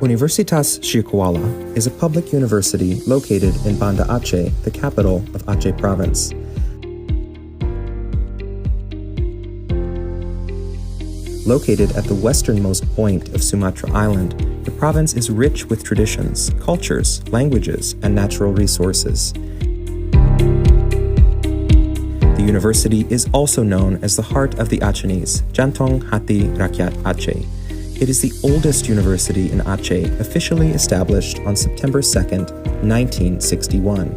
Universitas Syiah-Kuala is a public university located in Banda Aceh, the capital of Aceh Province. Located at the westernmost point of Sumatra Island, the province is rich with traditions, cultures, languages, and natural resources. The university is also known as the heart of the Acehnese, Jantung Hati Rakyat Aceh. It is the oldest university in Aceh, officially established on September 2nd, 1961.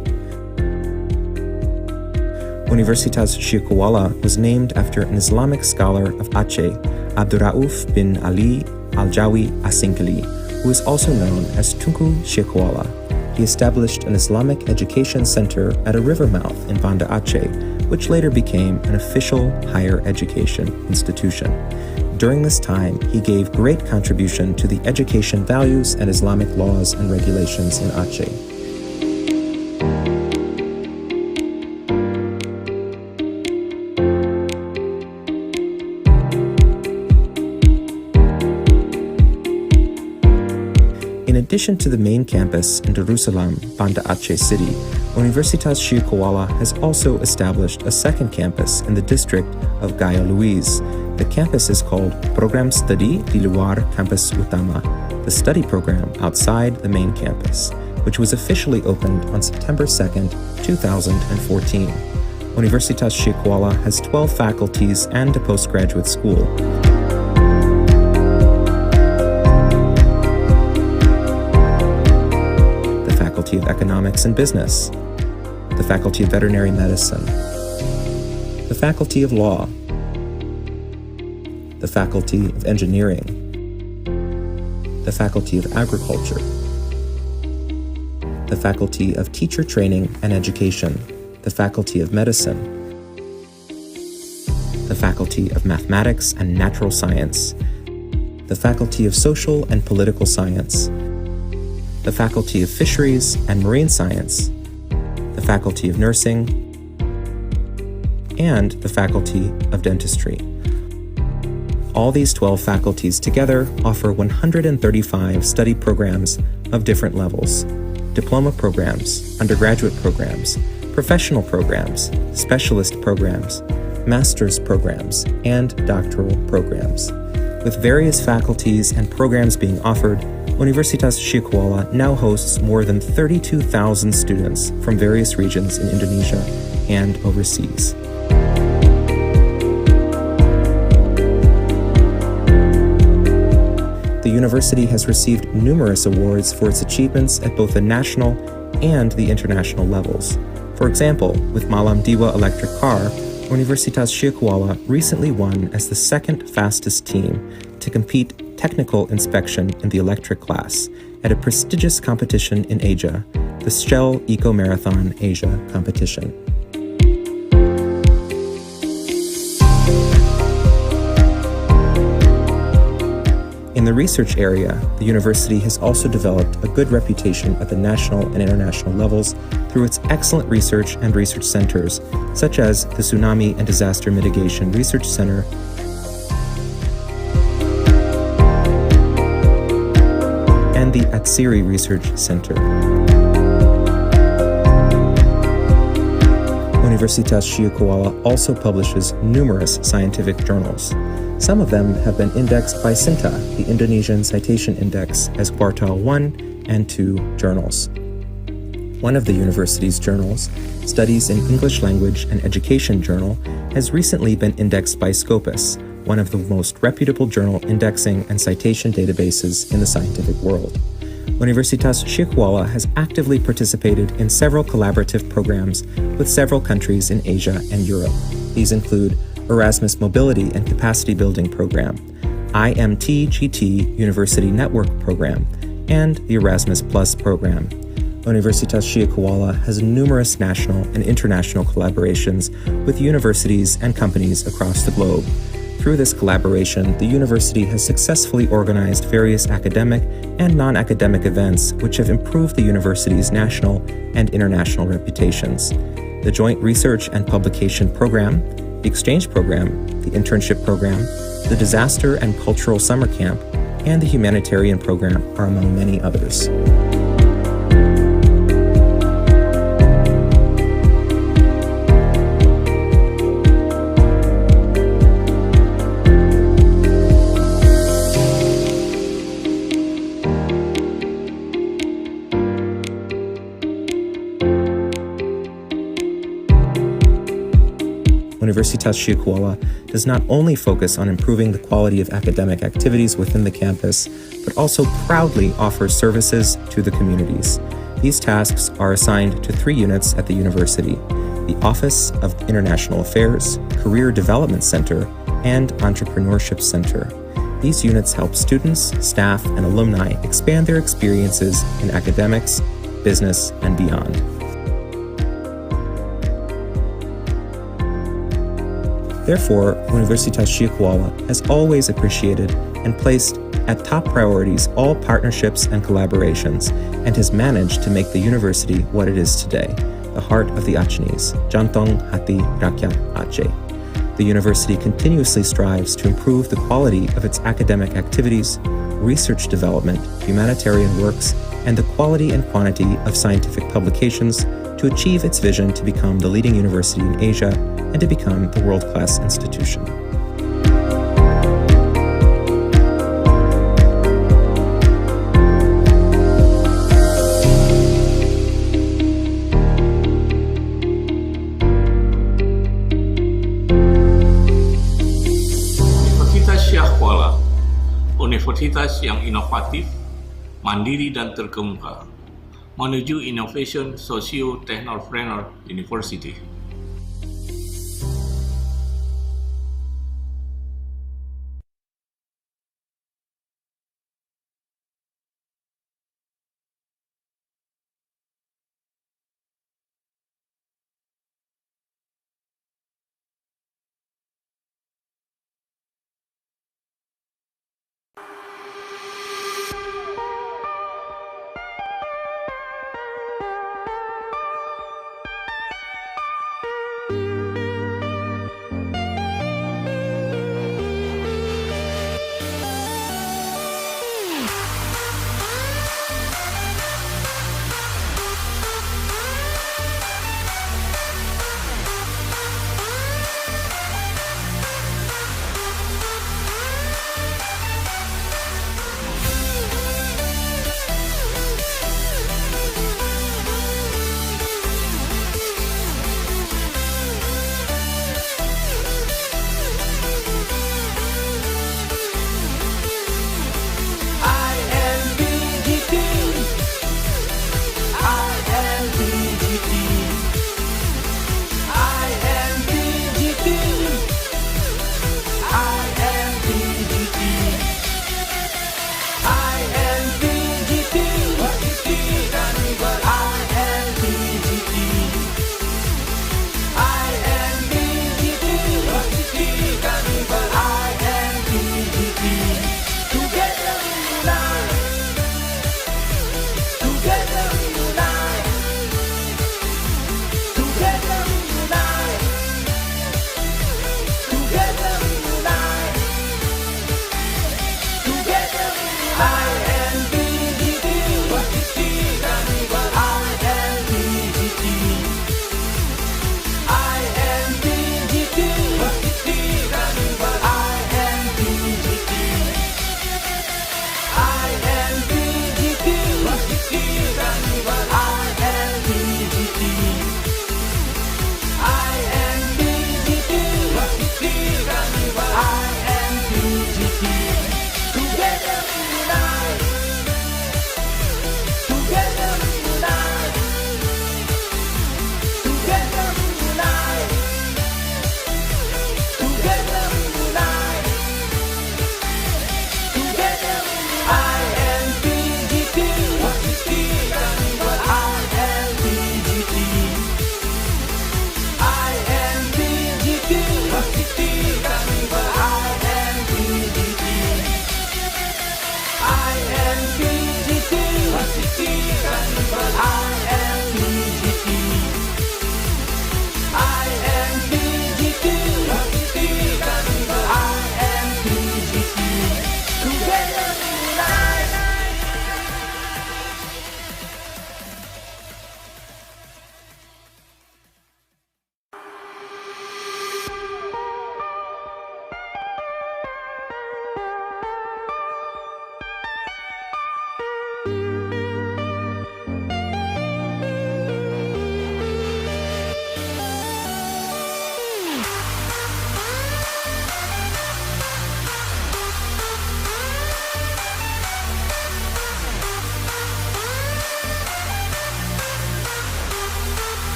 Universitas Syiah-Kuala was named after an Islamic scholar of Aceh, Abdurrauf bin Ali Al-Jawi Asingkali, who is also known as Tunku Syiah-Kuala. He established an Islamic education center at a river mouth in Banda Aceh, which later became an official higher education institution. During this time, he gave great contribution to the education values and Islamic laws and regulations in Aceh. In addition to the main campus in Darussalam, Banda Aceh City, Universitas Syiah-Kuala has also established a second campus in the district of Gaya Luiz. The campus is called Program Studi di Luar Kampus Utama, the study program outside the main campus, which was officially opened on September 2nd, 2014. Universitas Syiah-Kuala has 12 faculties and a postgraduate school. The Faculty of Economics and Business, the Faculty of Veterinary Medicine, the Faculty of Law, the Faculty of Engineering, the Faculty of Agriculture, the Faculty of Teacher Training and Education, the Faculty of Medicine, the Faculty of Mathematics and Natural Science, the Faculty of Social and Political Science, the Faculty of Fisheries and Marine Science, the Faculty of Nursing, and the Faculty of Dentistry. All these 12 faculties together offer 135 study programs of different levels: diploma programs, undergraduate programs, professional programs, specialist programs, master's programs, and doctoral programs. With various faculties and programs being offered, Universitas Syiah-Kuala now hosts more than 32,000 students from various regions in Indonesia and overseas. The university has received numerous awards for its achievements at both the national and the international levels. For example, with Malam Dewa electric car, Universitas Syiah-Kuala recently won as the second fastest team to compete technical inspection in the electric class at a prestigious competition in Asia, the Shell Eco Marathon Asia competition. In the research area, the university has also developed a good reputation at the national and international levels through its excellent research and research centers, such as the Tsunami and Disaster Mitigation Research Center and the Atsiri Research Center. Universitas Syiah-Kuala also publishes numerous scientific journals. Some of them have been indexed by SINTA, the Indonesian Citation Index, as Quartile 1 and 2 journals. One of the university's journals, Studies in English Language and Education Journal, has recently been indexed by Scopus, one of the most reputable journal indexing and citation databases in the scientific world. Universitas Syiah-Kuala has actively participated in several collaborative programs with several countries in Asia and Europe. These include Erasmus Mobility and Capacity Building Program, IMT-GT University Network Program, and the Erasmus Plus Program. Universitas Syiah-Kuala has numerous national and international collaborations with universities and companies across the globe. Through this collaboration, the university has successfully organized various academic and non-academic events which have improved the university's national and international reputations. The Joint Research and Publication Program, the Exchange Program, the Internship Program, the Disaster and Cultural Summer Camp, and the humanitarian program are among many others. Universitas Syiakuala does not only focus on improving the quality of academic activities within the campus, but also proudly offers services to the communities. These tasks are assigned to 3 units at the university: the Office of International Affairs, Career Development Center, and Entrepreneurship Center. These units help students, staff, and alumni expand their experiences in academics, business, and beyond. Therefore, Universitas Syiakuala has always appreciated and placed at top priorities all partnerships and collaborations, and has managed to make the university what it is today, the heart of the Acehnese, Jantung Hati Rakyat Aceh. The university continuously strives to improve the quality of its academic activities, research development, humanitarian works, and the quality and quantity of scientific publications to achieve its vision to become the leading university in Asia and to become the world-class institution. Universitas Syiakuala, universitas yang inovatif, mandiri dan terkemuka, menuju Innovation Socio-Technopreneur University.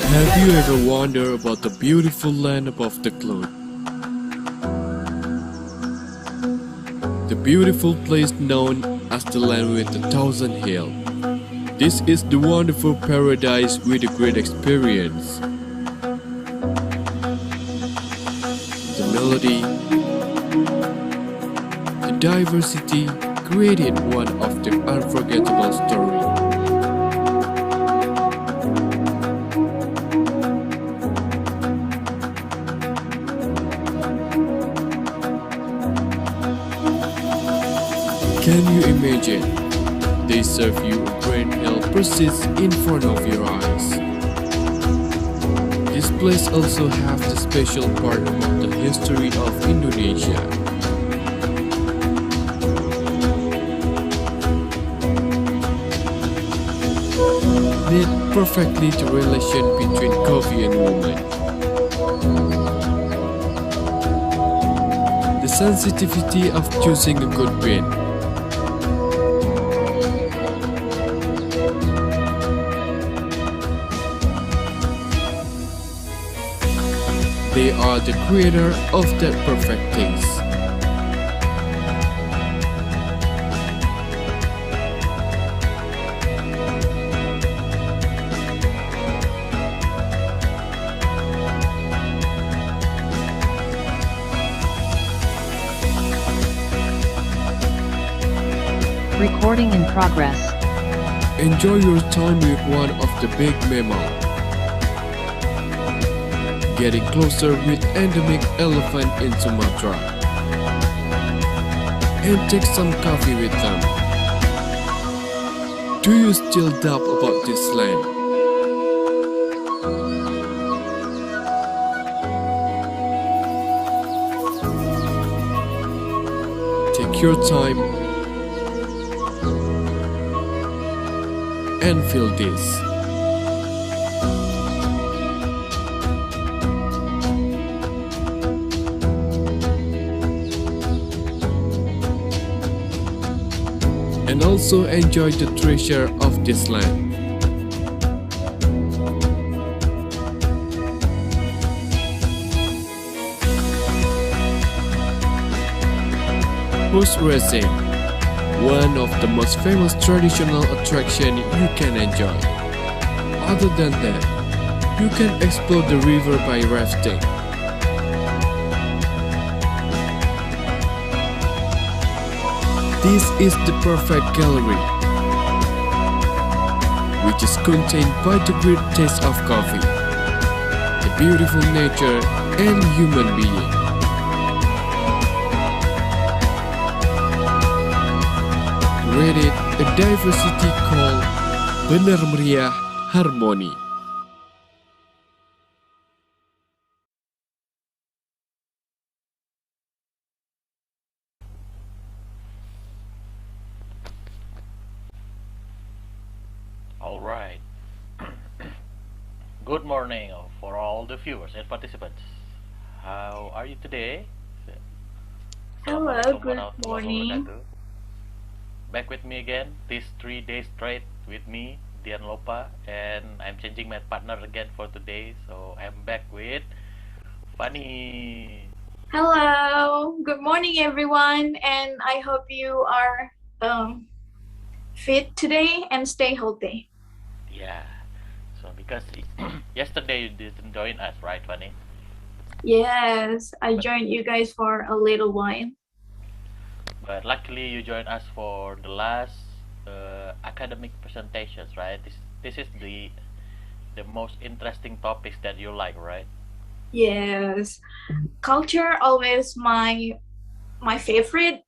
Have you ever wondered about the beautiful land above the cloud? The beautiful place known as the land with a thousand hills. This is the wonderful paradise with a great experience. The melody, the diversity created one of the unforgettable stories. Can you imagine? They serve you a great meal persists in front of your eyes. This place also has the special part about the history of Indonesia. Knit perfectly the relation between coffee and woman. The sensitivity of choosing a good bean. They are the creator of that perfect taste. Recording in progress. Enjoy your time with one of the big mammal. Getting closer with endemic elephant in Sumatra. And take some coffee with them. Do you still doubt about this land? Take your time and feel this. And also enjoy the treasure of this land. Horse racing, one of the most famous traditional attraction you can enjoy. Other than that, you can explore the river by rafting. This is the perfect gallery, which is contained by the great taste of coffee, the beautiful nature, and human being. Created a diversity called Bener Meriah Harmony. All right. Good morning for all the viewers and participants. How are you today? Hello, Assalamualaikum good warahmatullahi morning. wabarakatuh. Back with me again, these 3 days straight with me, Dian Lopa, and I'm changing my partner again for today. So I'm back with Fanny. Hello, good morning, everyone, and I hope you are fit today and stay healthy. Yeah. So because yesterday you didn't join us, right, Fanny? Yes, I joined you guys for a little while. But luckily you joined us for the last academic presentations, right? This is the most interesting topics that you like, right? Yes, culture always my favorite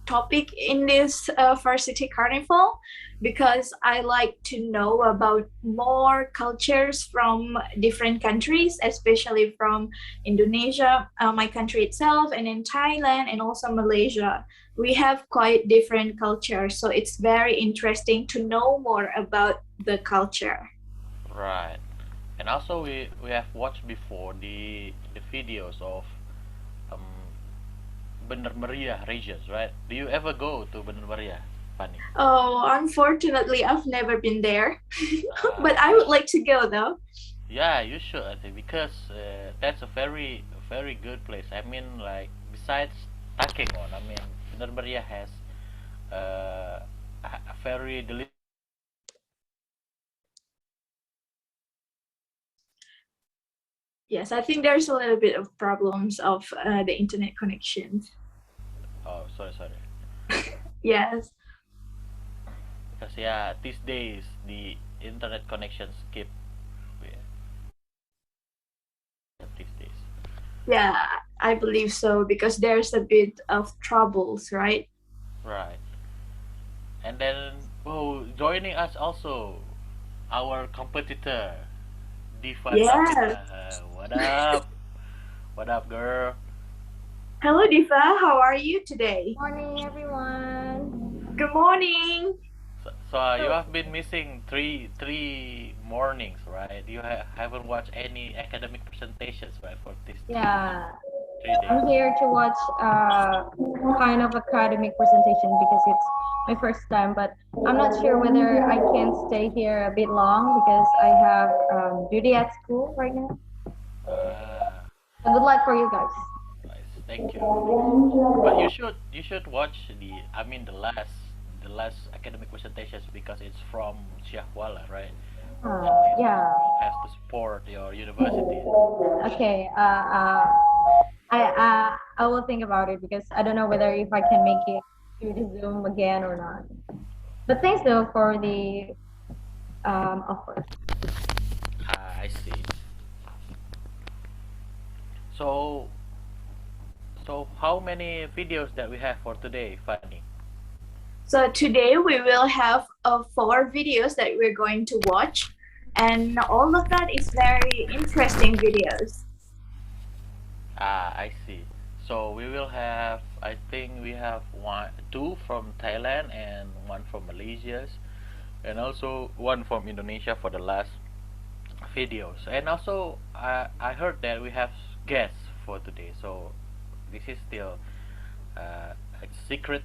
topic in this varsity carnival, because I like to know about more cultures from different countries, especially from Indonesia, my country itself, and in Thailand and also Malaysia. We have quite different cultures, so it's very interesting to know more about the culture. Right. And also we have watched before the videos of Bener Meriah regions, right? Do you ever go to Bener Meriah? Fanny? Oh, unfortunately, I've never been there, but I You would like to go though. Yeah, you should, I think, because that's a very good place. I mean, like besides Takengon, I mean, Bener Meriah has a very delicious. Yes, I think there's a little bit of problems of the internet connections. Oh, sorry. Yes. Because yeah, these days the internet connections keep yeah, these days. Yeah, I believe so because there's a bit of troubles, right? Right. And then, oh, joining us also our competitor, Diva Yes. Sabina. What up? What up, girl? Hello, Diva. How are you today? Morning, everyone. Good morning. So you have been missing three mornings, right? You haven't watched any academic presentations, right, for this Yeah, 3 days. I'm here to watch kind of academic presentation because it's my first time, but I'm not sure whether I can stay here a bit long because I have duty at school right now. Ah, So good luck for you guys. nice. Thank you. But you should watch the last academic presentations because it's from Syahwala, right? Yeah. Has to support your university. Okay. I will think about it because I don't know whether if I can make it through the Zoom again or not. But thanks though for the offer. Ah, I see. So so how many videos that we have for today, Fanny? So today we will have 4 videos that we're going to watch, and all of that is very interesting videos. Ah, I see. So we will have, I think we have two from Thailand and one from Malaysia, and also one from Indonesia for the last videos. And also, I heard that we have guests for today. So this is still a secret,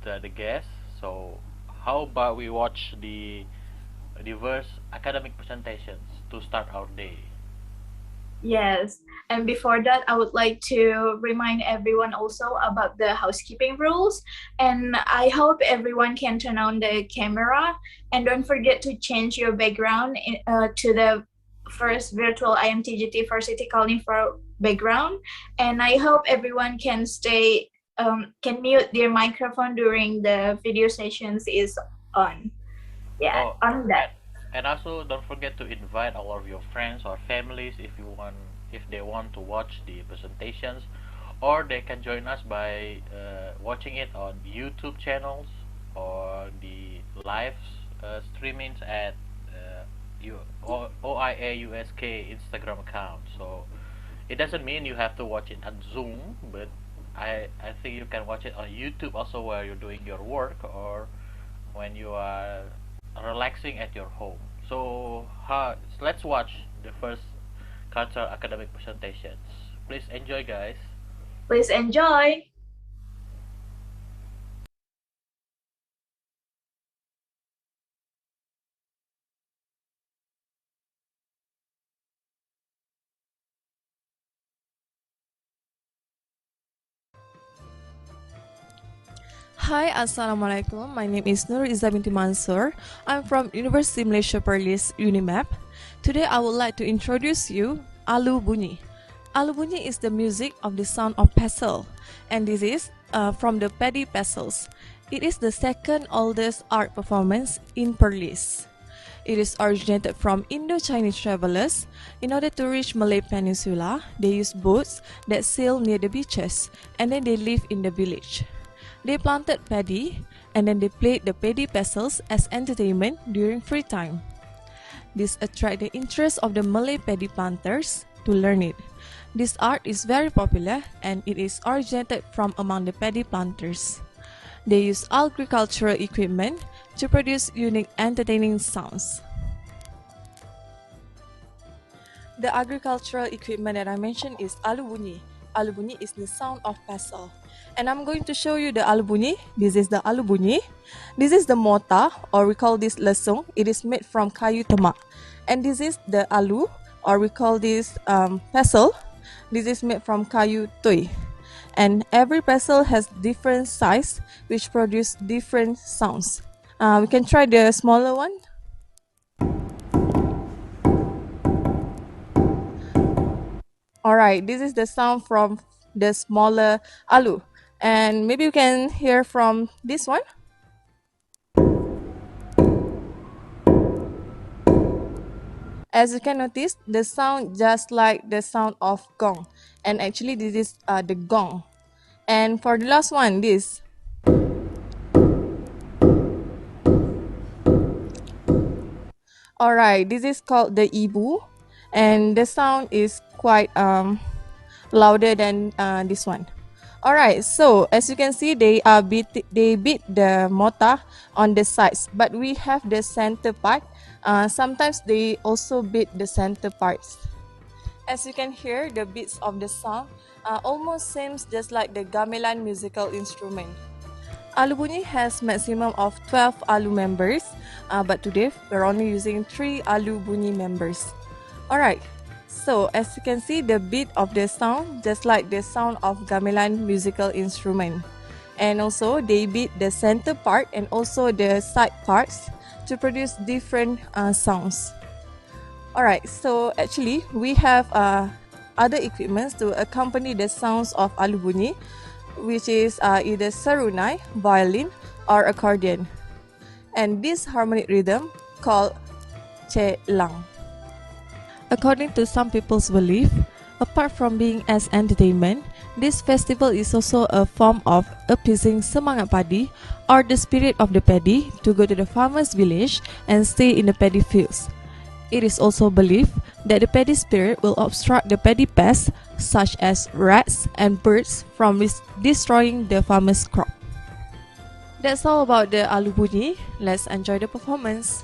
the guests. So how about we watch the diverse academic presentations to start our day? Yes, and before that, I would like to remind everyone also about the housekeeping rules. And I hope everyone can turn on the camera and don't forget to change your background to the first virtual IMTGT Varsity Carnival background. And I hope everyone can can mute their microphone during the video sessions is on. Yeah, Oh, on that. and also don't forget to invite all of your friends or families if they want to watch the presentations, or they can join us by watching it on YouTube channels or the live streamings at OIA USK Instagram account. So it doesn't mean you have to watch it on Zoom, but I think you can watch it on YouTube also while you're doing your work or when you are relaxing at your home. So let's watch the first cultural academic presentations. Please enjoy, guys. Please enjoy. Hi, Assalamualaikum. My name is Nur Izzah binti Mansur. I'm from University Malaysia Perlis, UNIMAP. Today I would like to introduce you Alu Bunyi. Alu Bunyi is the music of the sound of pestle, and this is from the Paddy Pestles. It is the second oldest art performance in Perlis. It is originated from Indo-Chinese travelers. In order to reach Malay Peninsula, they used boats that sail near the beaches, and then they live in the village. They planted paddy, and then they played the paddy pestles as entertainment during free time. This attracted the interest of the Malay paddy planters to learn it. This art is very popular, and it is originated from among the paddy planters. They use agricultural equipment to produce unique entertaining sounds. The agricultural equipment that I mentioned is Alu Bunyi. Alu Bunyi is the sound of pestle. and I'm going to show you the alu bunyi. This is the alu bunyi. This is the mota, or we call this lesung. It is made from kayu temak. And this is the alu, or we call this pestle. This is made from kayu tui. And every pestle has different size, which produce different sounds. We can try the smaller one. Alright, this is the sound from the smaller alu. And maybe you can hear from this one. As you can notice, the sound just like the sound of gong. And actually this is the gong. And for the last one, this. Alright, this is called the ibu. And the sound is quite louder than this one. Alright, so as you can see, they beat the mota on the sides, but we have the center part. Sometimes they also beat the center parts. As you can hear, the beats of the sound almost seems just like the gamelan musical instrument. Alu bunyi has maximum of 12 alu members, but today we're only using 3 alu bunyi members. Alright, so as you can see, the beat of the sound just like the sound of gamelan musical instrument. And also they beat the center part and also the side parts to produce different sounds. Alright, so actually we have other equipments to accompany the sounds of alu bunyi, which is either serunai, violin, or accordion. And this harmonic rhythm called celang. According to some people's belief, apart from being as entertainment, this festival is also a form of appeasing semangat padi, or the spirit of the paddy, to go to the farmer's village and stay in the paddy fields. It is also believed that the paddy spirit will obstruct the paddy pests such as rats and birds from destroying the farmer's crop. That's all about the alu bunyi. Let's enjoy the performance.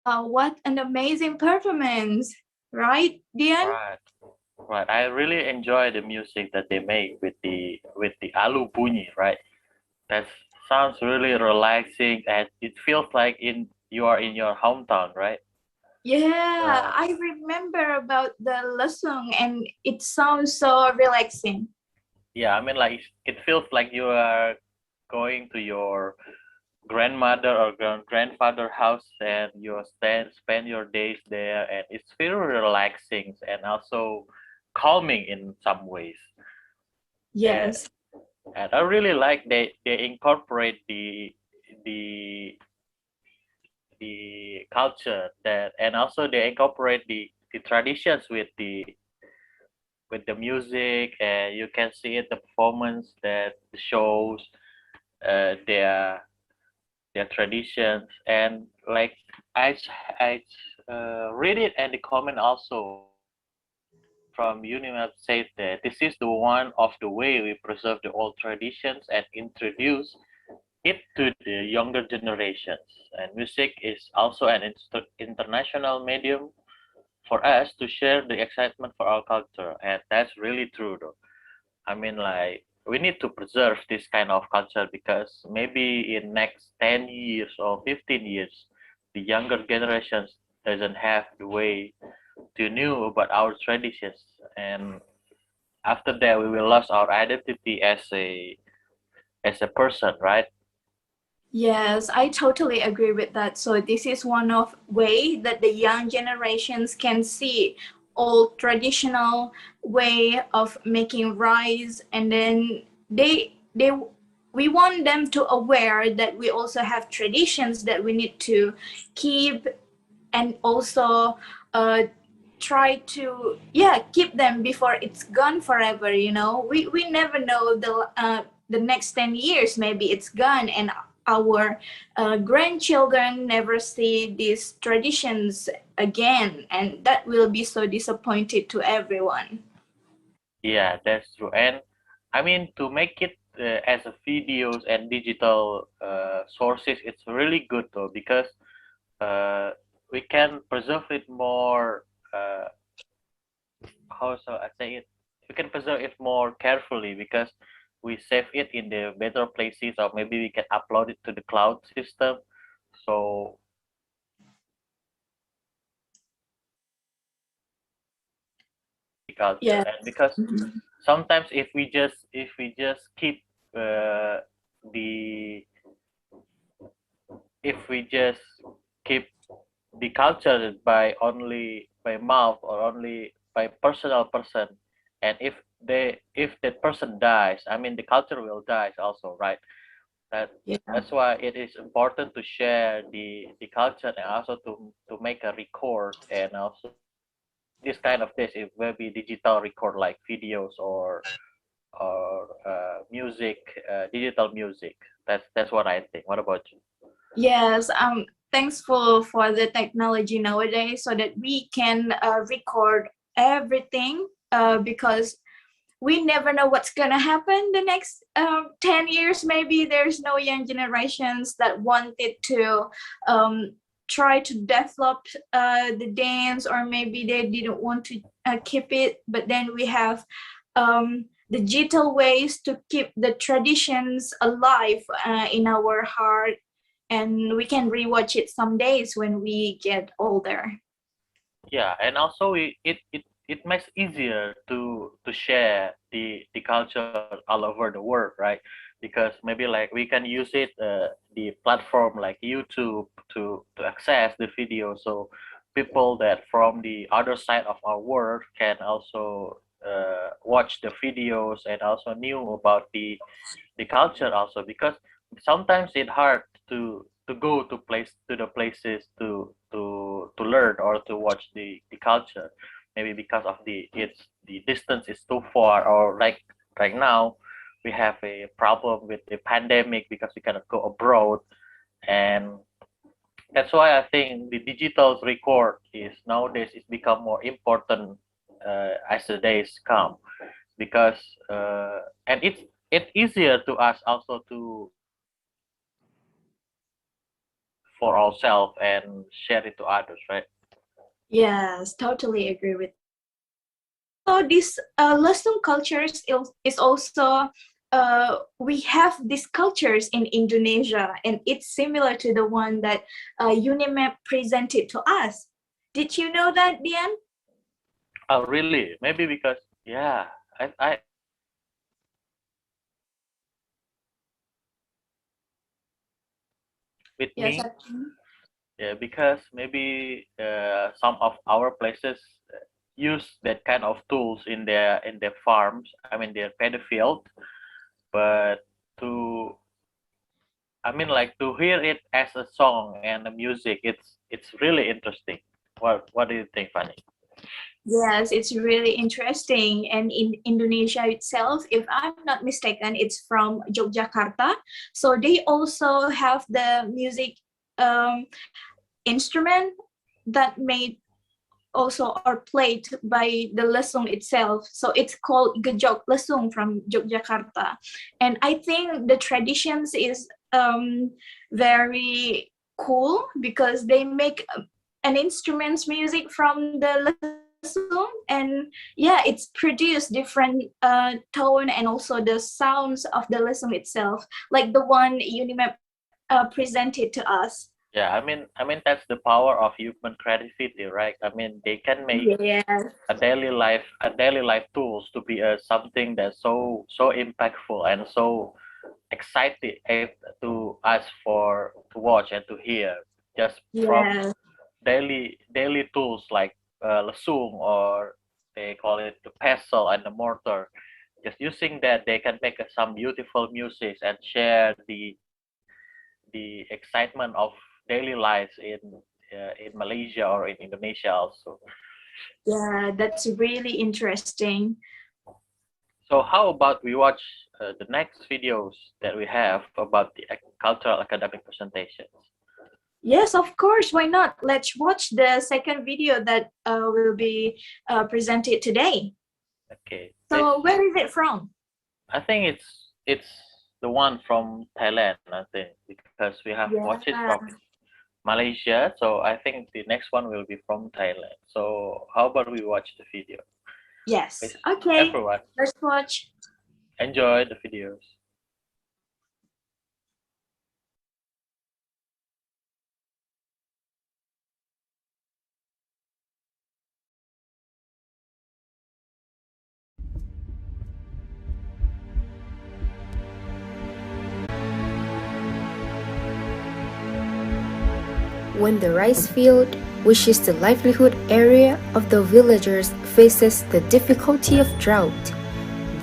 What an amazing performance, right, Dian? Right. Right. I really enjoy the music that they make with the Alu Bunyi, right? That sounds really relaxing and it feels like you are in your hometown, right? Yeah, Uh, I remember about the lesson and it sounds so relaxing. yeah, I mean like it feels like you are going to your grandmother or grandfather house and you spend your days there and it's very relaxing and also calming in some ways. And Yes. and I really like they incorporate the the culture that and also they incorporate the traditions with the music and you can see it the performance that shows their traditions and like I read it and the comment also from UNIMAP said that this is the one of the way we preserve the old traditions and introduce it to the younger generations. And music is also an international medium for us to share the excitement for our culture, and that's really true, though. I mean, like we need to preserve this kind of culture because maybe in next 10 years or 15 years, the younger generations doesn't have the way to know about our traditions, and after that we will lose our identity as a person, right? Yes, I totally agree with that. So this is one of way that the young generations can see old traditional way of making rice, and then they we want them to aware that we also have traditions that we need to keep, and also try to keep them before it's gone forever. We never know the next 10 years maybe it's gone and our grandchildren never see these traditions again, and that will be so disappointed to everyone. Yeah, that's true. And I mean, to make it as a videos and digital sources, it's really good though because uh, we can preserve it more. How shall I say it? We can preserve it more carefully because we save it in the better places, or maybe we can upload it to the cloud system. So culture, Yeah. and because Mhm. sometimes if we just keep uh, the if we just keep the culture by only by mouth or only by personal person and if that person dies, I mean the culture will die also, right? that Yeah. that's why it is important to share the culture and also to make a record and also this kind of this it will be digital record like videos or music, digital music. That's what I think. What about you? Yes, thanks for the technology nowadays so that we can record everything, because we never know what's gonna happen the next 10 years. Maybe there's no young generations that wanted to um, try to develop the dance, or maybe they didn't want to keep it, but then we have digital ways to keep the traditions alive in our heart, and we can rewatch it some days when we get older. Yeah, and also it makes easier to share the culture all over the world, right? Because maybe like we can use it the platform like YouTube to access the video, so people that from the other side of our world can also watch the videos and also knew about the culture also because sometimes it's hard to go to the places to learn or to watch the culture maybe because of the distance is too far or like right now we have a problem with the pandemic because we cannot go abroad and that's why I think the digital record is nowadays it's become more important as the days come because and it's easier to us also to for ourselves and share it to others, right? Yes, totally agree with. So this Lesung cultures is also we have these cultures in Indonesia, and it's similar to the one that UNIMAP presented to us. Did you know that, Dian? Oh, really? Maybe because, yeah, I with Yes, me, yeah, because maybe some of our places use that kind of tools in their farms. I mean, their paddy field, but to I mean, like to hear it as a song and the music, it's really interesting. What do you think, Fanny? yes, it's really interesting. And in Indonesia itself, if I'm not mistaken, it's from Yogyakarta. So they also have the music um, instrument that made also are played by the lesung itself. So it's called Gejok Lesung from Yogyakarta. And I think the traditions is very cool because they make an instruments music from the lesung, and yeah, it's produced different tone and also the sounds of the lesung itself, like the one Unimap presented to us. Yeah, I mean that's the power of human creativity, right? I mean, they can make Yes. a daily life tools to be something that's so impactful and so exciting to us for to watch and to hear just from Yes. daily tools like lesung, or they call it the pestle and the mortar. Just using that, they can make some beautiful music and share the excitement of daily lives in Malaysia or in Indonesia also. Yeah, that's really interesting. So how about we watch the next videos that we have about the cultural academic presentations? Yes, of course. Why not? Let's watch the second video that will be presented today. Okay. So, where is it from? I think it's the one from Thailand, I think, because we have watched it from Malaysia. So I think the next one will be from Thailand. So how about we watch the video? Yes. Please, Okay. everyone, Let's watch. enjoy the videos. When the rice field, which is the livelihood area of the villagers, faces the difficulty of drought,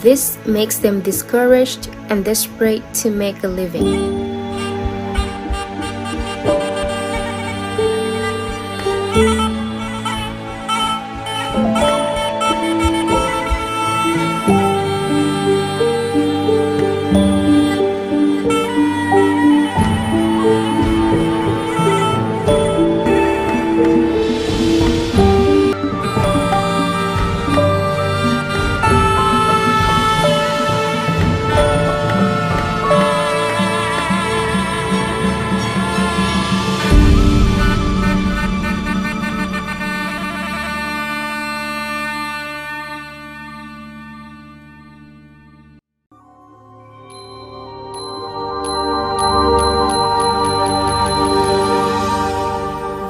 this makes them discouraged and desperate to make a living.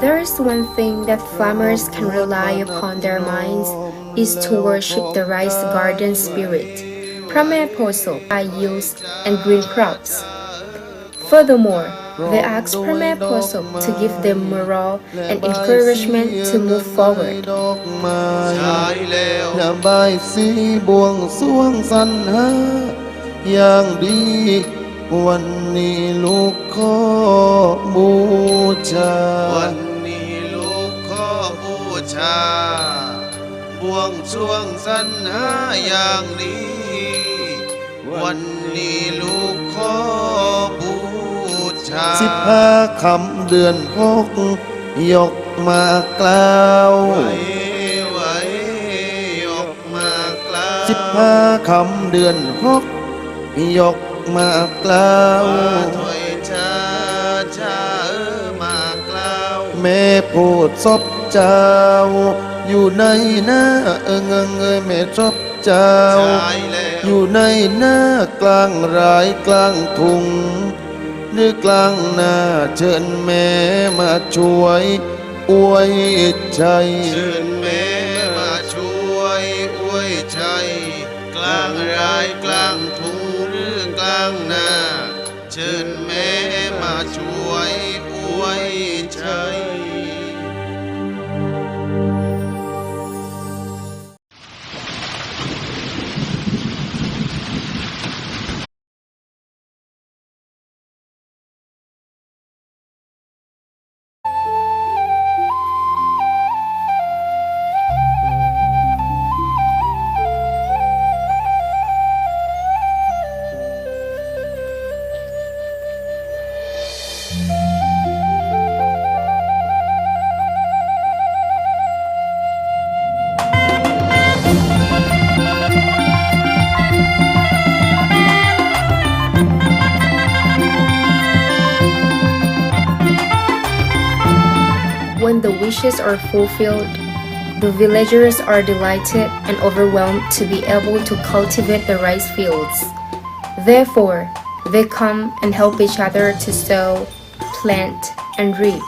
There is one thing that farmers can rely upon their minds is to worship the rice garden spirit, Prame Poso, high yields and green crops. Furthermore, they ask Prame Poso to give them morale and encouragement to move forward. อย่าบายสีบวงสรวงสรรหาอย่างดีวันนี้ลูกขอบูชาวันนี้ลูกขอบูชาบวงสรวงสรรหาอย่างดีวันนี้ลูกขอบูชา15 ค่ำเดือน6ยกมากล่าว15 ค่ำเดือน6ยกมากล่าวถอยชาชามา แม่โพดซบเจ้าอยู่ในหน้าแม่ซบเจ้าอยู่ในหน้ากลางรายกลางทุ่งนึกกลางหน้าเชิญแม่มาช่วยอวยใจเชิญแม่มาช่วยอวยใจกลางรายกลางทุ่งหรือกลางหน้าเชิญแม่มาช่วยอวยใจ When the wishes are fulfilled, the villagers are delighted and overwhelmed to be able to cultivate the rice fields. Therefore, they come and help each other to sow, plant, and reap.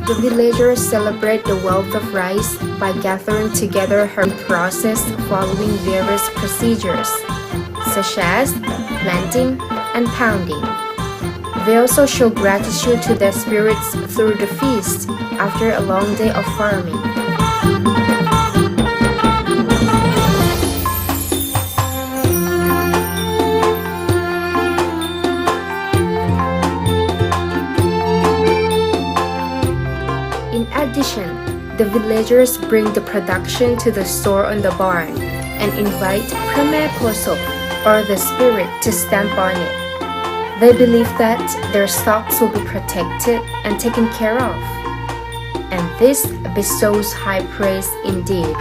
The villagers celebrate the wealth of rice by gathering together her process following various procedures, such as planting and pounding. They also show gratitude to their spirits through the feast after a long day of farming. In addition, the villagers bring the production to the store on the barn and invite Prame Poso, or the spirit, to stamp on it. They believe that their stocks will be protected and taken care of, and this bestows high praise indeed.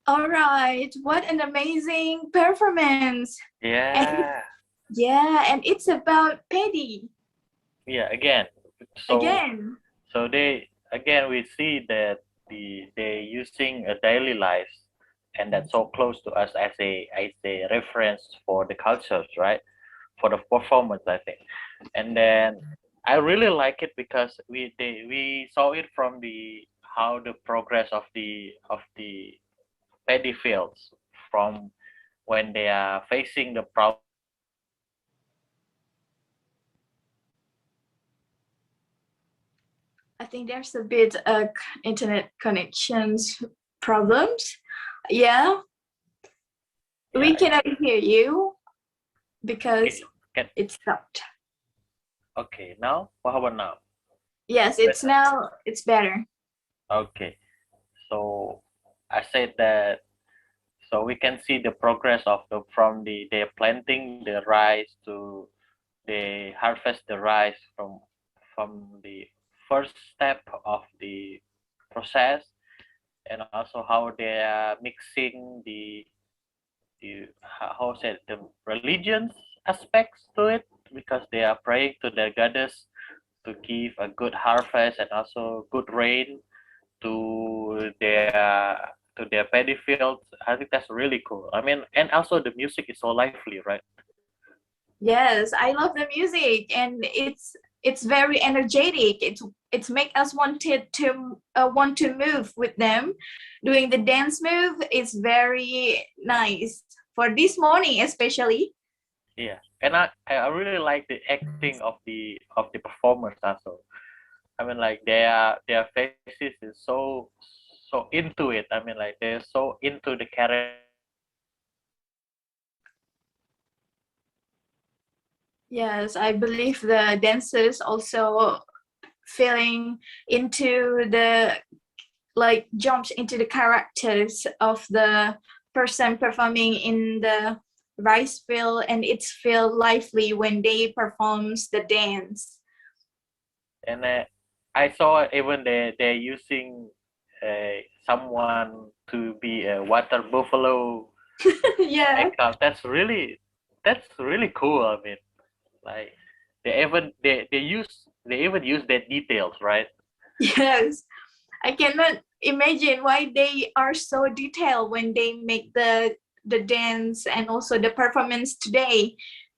All right, what an amazing performance. Yeah. And it's about Paddy Yeah, again. So again. so we see that they using a daily life, and that's so close to us as a reference for the cultures, right? For the performance, I think. And then I really like it because we saw it from the how the progress of the paddy fields from when they are facing the problem. I think there's a bit of internet connections problems. Yeah, we cannot hear you because it stopped. Okay, now what about now? Yes, it's better. Okay, so I said that so we can see the progress of from the they're planting the rice to they harvest the rice from the first step of the process, and also how they are mixing the how say the religions aspects to it, because they are praying to their goddess to give a good harvest and also good rain to their paddy fields. I think that's really cool. I mean, and also the music is so lively, right? Yes, I love the music, and it's very energetic. It's make us want to move with them. Doing the dance move is very nice for this morning, especially. Yeah, and I really like the acting of the performers also. I mean, like their faces is so into it. I mean, like they're so into the character. Yes, I believe the dancers also feeling into the like jumps into the characters of the person performing in the rice field, and it's feel lively when they performs the dance. And I saw even they're using someone to be a water buffalo. Yeah. That's really cool. I mean, like they even use their details, right? Yes, I cannot imagine why they are so detailed when they make the dance and also the performance today,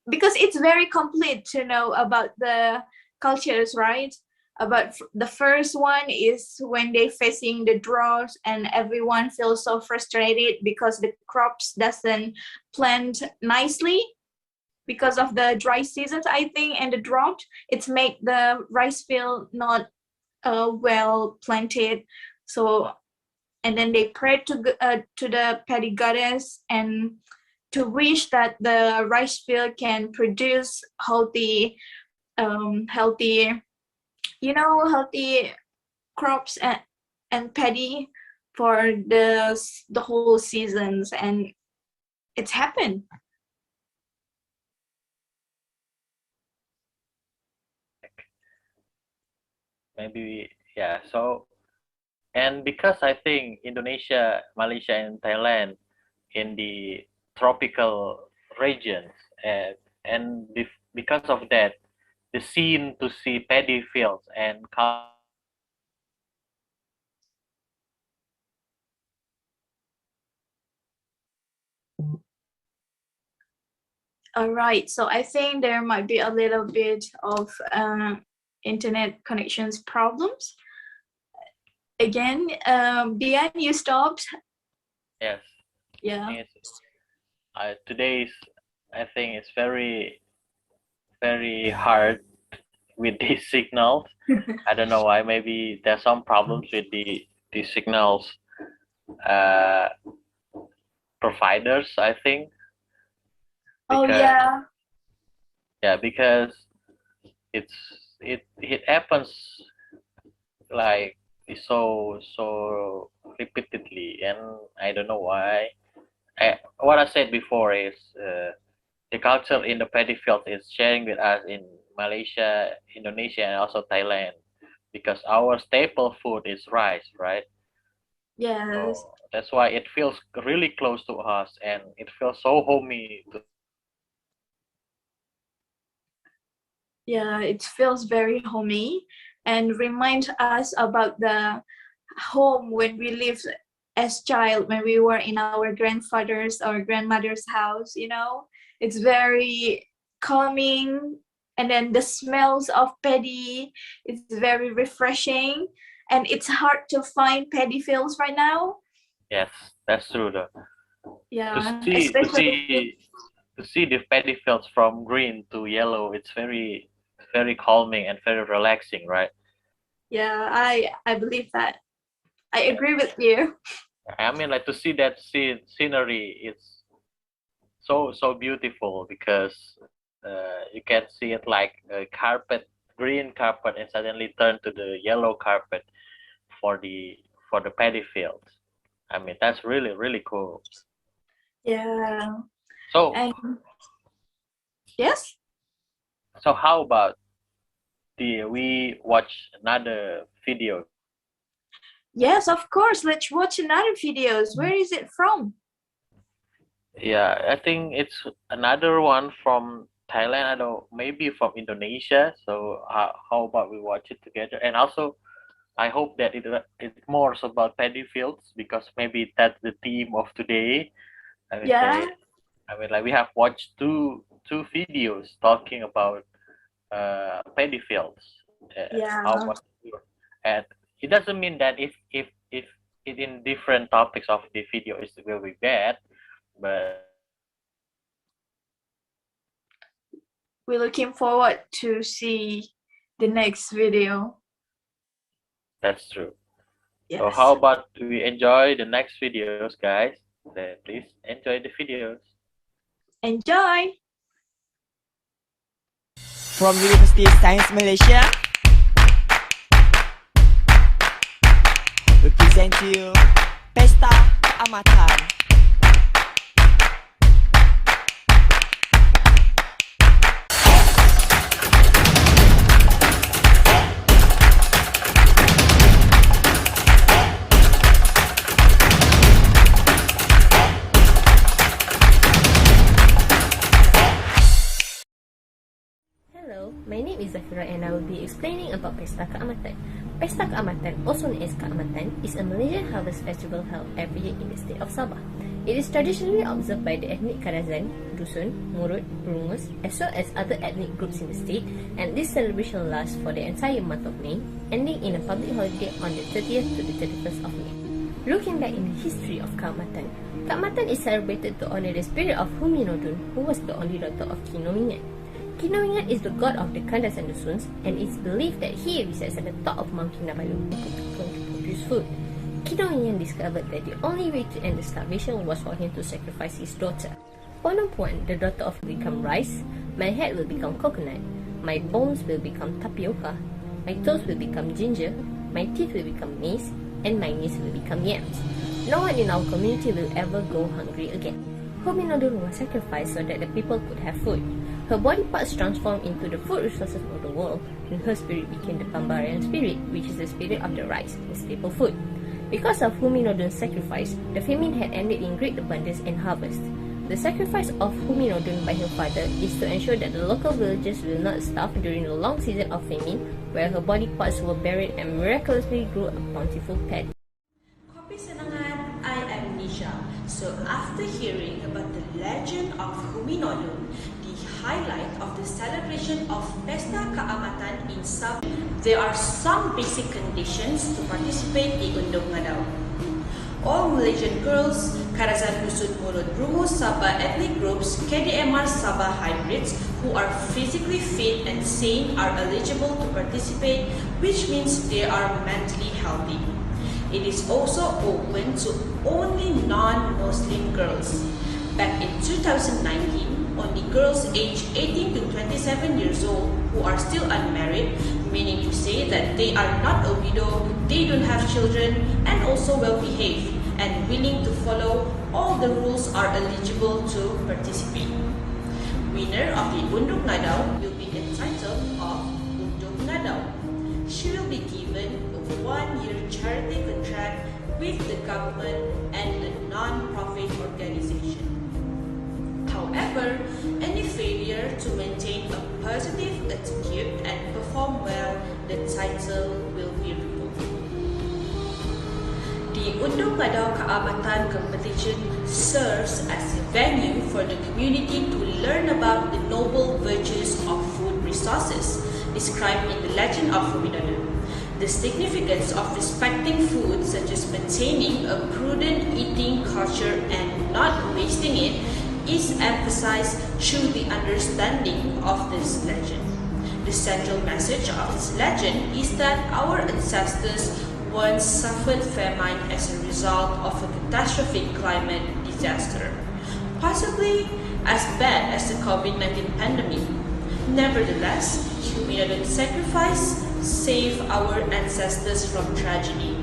because it's very complete to know about the cultures, right? About the first one is when they facing the drought and everyone feels so frustrated because the crops doesn't plant nicely because of the dry seasons, I think, and the drought. It's make the rice field not well planted. So, and then they pray to the paddy goddess and to wish that the rice field can produce healthy, healthy crops and paddy for the whole seasons, and it's happened. Maybe yeah. So and because I think Indonesia, Malaysia, and Thailand in the tropical regions, and because of that, the scene to see paddy fields and All right, so I think there might be a little bit of internet connections problems. Again, Bian, you stopped. yes. Yeah. Today's I think it's very hard with these signals. I don't know why. Maybe there's some problems with the signals uh, providers, I think. Oh yeah. Yeah, because it happens like so repeatedly, and I don't know why. What I said before is the culture in the paddy field is sharing with us in Malaysia, Indonesia, and also Thailand, because our staple food is rice, right? Yes. So that's why it feels really close to us, and it feels so homey. Yeah, it feels very homey and remind us about the home when we lived as child, when we were in our grandfather's or grandmother's house, you know. It's very calming, and then the smells of paddy, it's very refreshing, and it's hard to find paddy fields right now. Yes, that's true though. Yeah, To especially see the paddy fields from green to yellow, it's very calming and very relaxing, right? yeah, I believe that. I Yeah. agree with you. I mean, like to see that scenery, it's so beautiful because you can see it like a carpet, green carpet, and suddenly turn to the yellow carpet for the paddy fields. I mean, that's really cool. Yeah. So And yes, so how about we watch another video? yes, of course. Let's watch another videos. Where is it from? Yeah, I think it's another one from Thailand. I don't maybe from Indonesia. So how about we watch it together? And also, I hope that it's more about paddy fields because maybe that's the theme of today. I would Yeah. say, I mean, like we have watched two videos talking about paddy fields. Yeah. How much, and it doesn't mean that if it in different topics of the video is will be bad, but We're looking forward to see the next video. that's true. Yes. So how about we enjoy the next videos, guys? Then please enjoy the videos. Enjoy. From University of Science Malaysia, we present to you Pesta Keamatan. Hello, my name is Zafira and I will be explaining about Pesta Keamatan. Pesta Keamatan, also known as Keamatan, is a Malaysian harvest festival held every year in the state of Sabah. It is traditionally observed by the ethnic Kadazan, Dusun, Murut, Rungus, as well as other ethnic groups in the state, and this celebration lasts for the entire month of May, ending in a public holiday on the 30th to the 31st of May. Looking back in the history of Keamatan, Keamatan is celebrated to honor the spirit of Huminodun, who was the only daughter of Kinomingan. Kinomingan is the god of the Kandas and the Suns, and it's believed that he resides at the top of Mount Kinabalu to produce food. Kinomingan discovered that the only way to end the starvation was for him to sacrifice his daughter. Ponong Puan, the daughter of become rice, my head will become coconut, my bones will become tapioca, my toes will become ginger, my teeth will become maize, and my knees will become yams. No one in our community will ever go hungry again. Huminodun was sacrificed so that the people could have food. Her body parts transformed into the food resources of the world, and her spirit became the Pambarian spirit, which is the spirit of the rice, the staple food. Because of Huminodun's sacrifice, the famine had ended in great abundance and harvest. The sacrifice of Huminodun by her father is to ensure that the local villagers will not starve during the long season of famine, where her body parts were buried and miraculously grew a bountiful paddy. Kopi Senangan, I am Nisha. So after hearing about the legend of Huminodun, the highlight of the celebration of Pesta Keamatan in Sabah, there are some basic conditions to participate in Undung Ngadau. All Malaysian girls, Kadazan Dusun Murut Rungus Sabah ethnic groups, KDMR Sabah hybrids who are physically fit and sane are eligible to participate, which means they are mentally healthy. It is also open to only non-Muslim girls. Back in 2019, only girls aged 18 to 27 years old who are still unmarried, meaning to say that they are not a widow, they don't have children, and also well-behaved and willing to follow all the rules are eligible to participate. Winner of the Undung Ngadau will be entitled of Undung Ngadau. She will be given a 1-year charity contract with the government and the non-profit organization. However, any failure to maintain a positive attitude and perform well, the title will be revoked. The Undang Pada Keamatan competition serves as a venue for the community to learn about the noble virtues of food resources described in the legend of Huminodo. The significance of respecting food, such as maintaining a prudent eating culture and not wasting it, is emphasized through the understanding of this legend. The central message of this legend is that our ancestors once suffered famine as a result of a catastrophic climate disaster, possibly as bad as the COVID-19 pandemic. Nevertheless, Huminodo's sacrifice saved our ancestors from tragedy.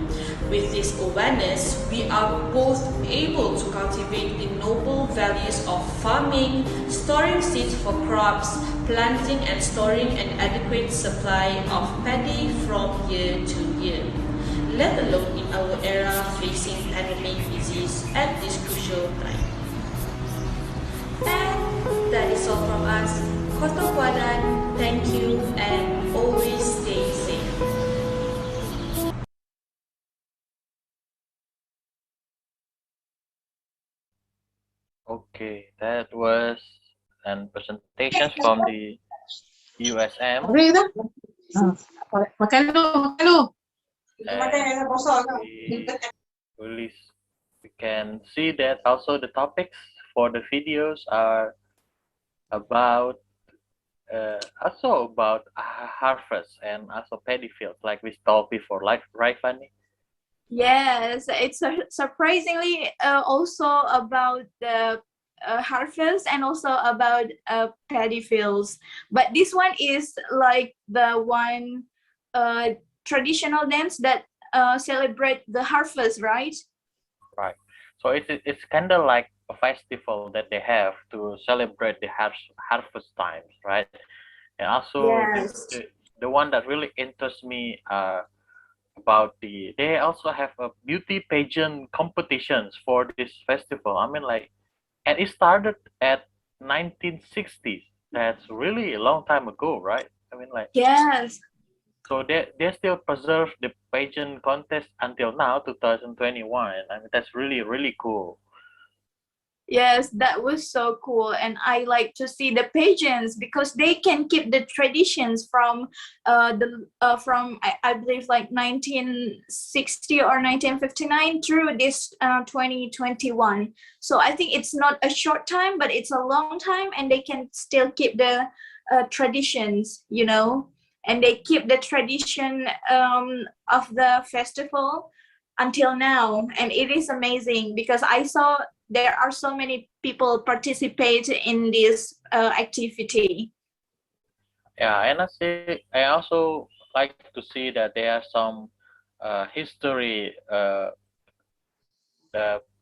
With this awareness, we are both able to cultivate the noble values of farming, storing seeds for crops, planting and storing an adequate supply of paddy from year to year, let alone in our era facing pandemic disease at this crucial time. And that is all from us. Koto Kuadan, thank you, and always stay safe. Okay, that was an presentation from the USM. We can see that also the topics for the videos are about also about harvest and also paddy fields, like we told before, like, right, Fanny? Yes, it's surprisingly also about the harvest and also about paddy fields. But this one is like the one traditional dance that celebrate the harvest, right? Right. So it's kind of like a festival that they have to celebrate the harvest times, right? And also Yes. the one that really interests me about they also have a beauty pageant competitions for this festival. I mean, like, and it started at 1960s. That's really a long time ago, right? I mean, like, yes. So they still preserve the pageant contest until now, 2021. I mean, that's really, really cool. Yes, that was so cool, and I like to see the pageants because they can keep the traditions from I believe like 1960 or 1959 through this 2021. So I think it's not a short time, but it's a long time, and they can still keep the traditions, you know, and they keep the tradition of the festival until now, and it is amazing because I saw there are so many people participate in this activity. Yeah, and I also like to see that there are some history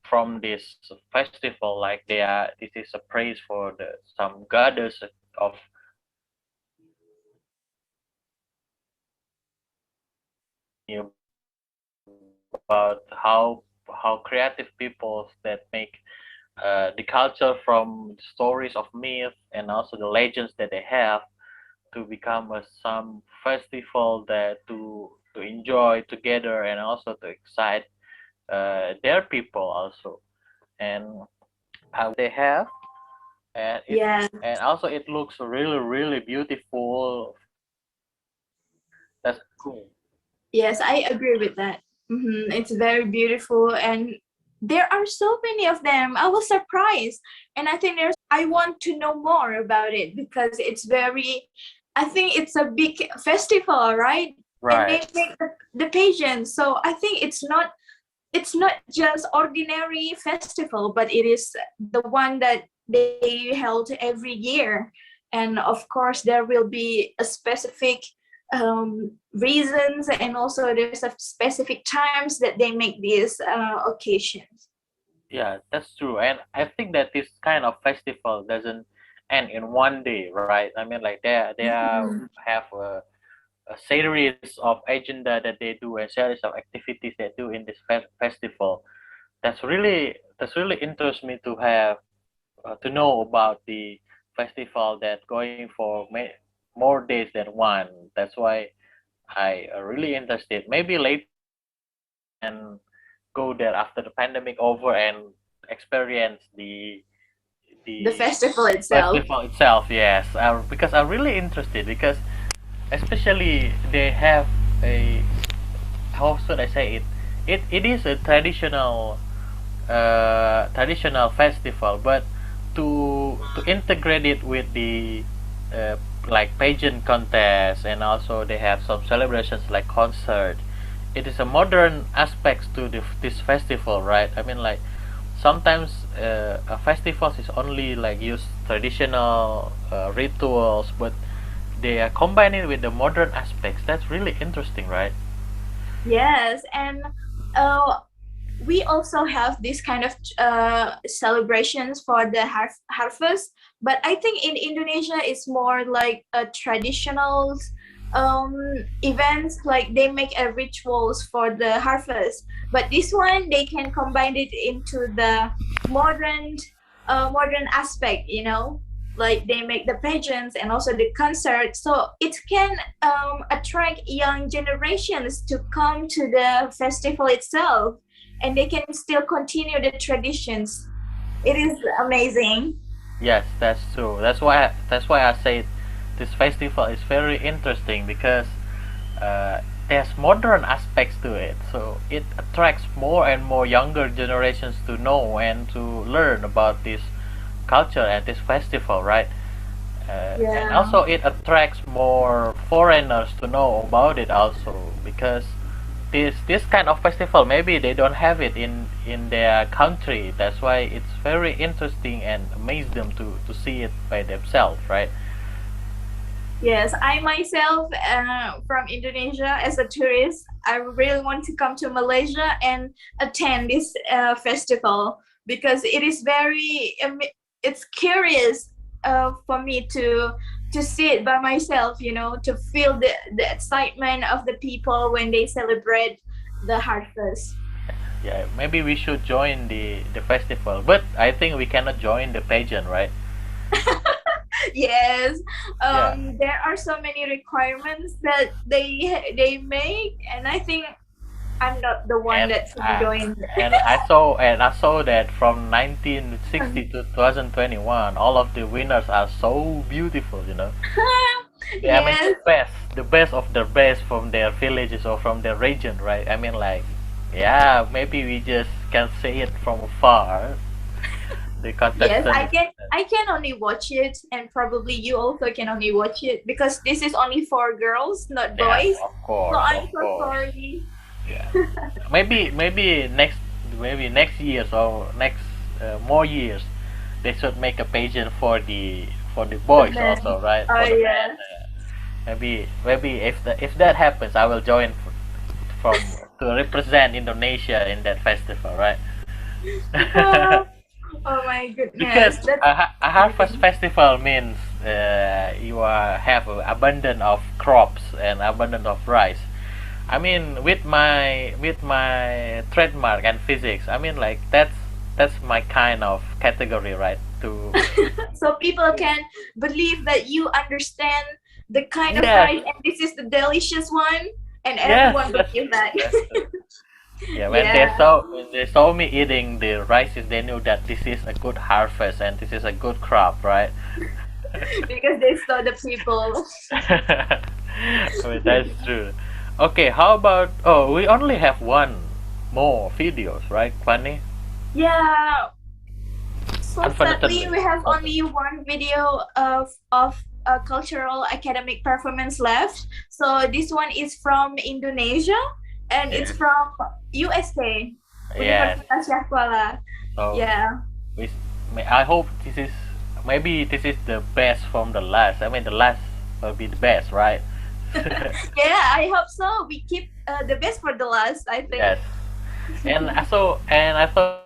from this festival. Like this is a praise for some goddess of about how creative people that make the culture from stories of myth and also the legends that they have to become some festival that to enjoy together and also to excite their people also, and how they have, and and also it looks really, really beautiful. That's cool. Yes, I agree with that. It's very beautiful, and there are so many of them. I was surprised, and I think I want to know more about it because it's very, I think it's a big festival, right? Right. And they make the pageants, so I think it's not just ordinary festival, but it is the one that they held every year, and of course there will be a specific reasons, and also there's a specific times that they make these occasions. Yeah, that's true, and I think that this kind of festival doesn't end in one day, right? I mean, like they have a series of agenda that they do, and series of activities they do in this festival. That's really interests me to have to know about the festival that going for more days than one. That's why I really interested. Maybe later and go there after the pandemic over and experience The the festival itself. festival itself. Yes, because I'm really interested because especially they have a, how should I say it? It is a traditional festival, but to integrate it with the like pageant contest, and also they have some celebrations like concert. It is a modern aspects to this festival, right? I mean, like sometimes a festival is only like use traditional rituals, but they are combining with the modern aspects. That's really interesting, right? Yes, and uh, we also have this kind of celebrations for the harvest, but I think in Indonesia it's more like a traditional um, events, like they make a rituals for the harvest. But this one they can combine it into the modern modern aspect, you know, like they make the pageants and also the concert, so it can attract young generations to come to the festival itself, and they can still continue the traditions. It is amazing. Yes, that's true. That's why I say this festival is very interesting because there's modern aspects to it, so it attracts more and more younger generations to know and to learn about this culture and this festival, right? And Yeah. also it attracts more foreigners to know about it also because this kind of festival maybe they don't have it in their country. That's why it's very interesting and amaze them to see it by themselves, right? Yes, I myself from Indonesia as a tourist, I really want to come to Malaysia and attend this festival because it is very it's curious for me to see it by myself, you know, to feel the excitement of the people when they celebrate the harvest. Yeah, maybe we should join the festival, but I think we cannot join the pageant, right? Yes, Yeah. there are so many requirements that they make, and I think I'm not the one and that's I, enjoying. and I saw that from 1960 to 2021, all of the winners are so beautiful, you know. Yeah, I mean Yes, the best of the best from their villages or from their region, right? I mean, like, yeah, maybe we just can see it from afar. The yes, I contestants. can I can only watch it, and probably you also can only watch it because this is only for girls, not Yes, boys. of So course, of I'm so course. sorry. Yeah. Maybe next years or next more years they should make a pageant for the The boys men. also, right? Oh For the men. yeah. Maybe if that happens, I will join from to represent Indonesia in that festival, right? Oh, oh my Because goodness, that's a harvest festival means have a abundance of crops and abundance of rice. I mean, with my trademark and physics, I mean, like that's my kind of category, right? To so people can believe that you understand the kind of Yes, rice and this is the delicious one, and yes, everyone that's believe that. that's true. Yeah, Yeah. when they saw me eating the rices, they knew that this is a good harvest and this is a good crop, right? Because they saw the people. I mean, that's true. Okay, how about? Oh, we only have one more videos, right, Kwani? Yeah. So sadly, Unfortunately. we have Okay. only one video of a cultural academic performance left. So this one is from Indonesia, and it's Yes. from USA, Yes. Universitas Syah Kuala. So Yeah. we, I hope this is the best from the last. I mean, the last will be the best, right? Yeah, I hope so. We keep the best for the last, I think. Yes. And I thought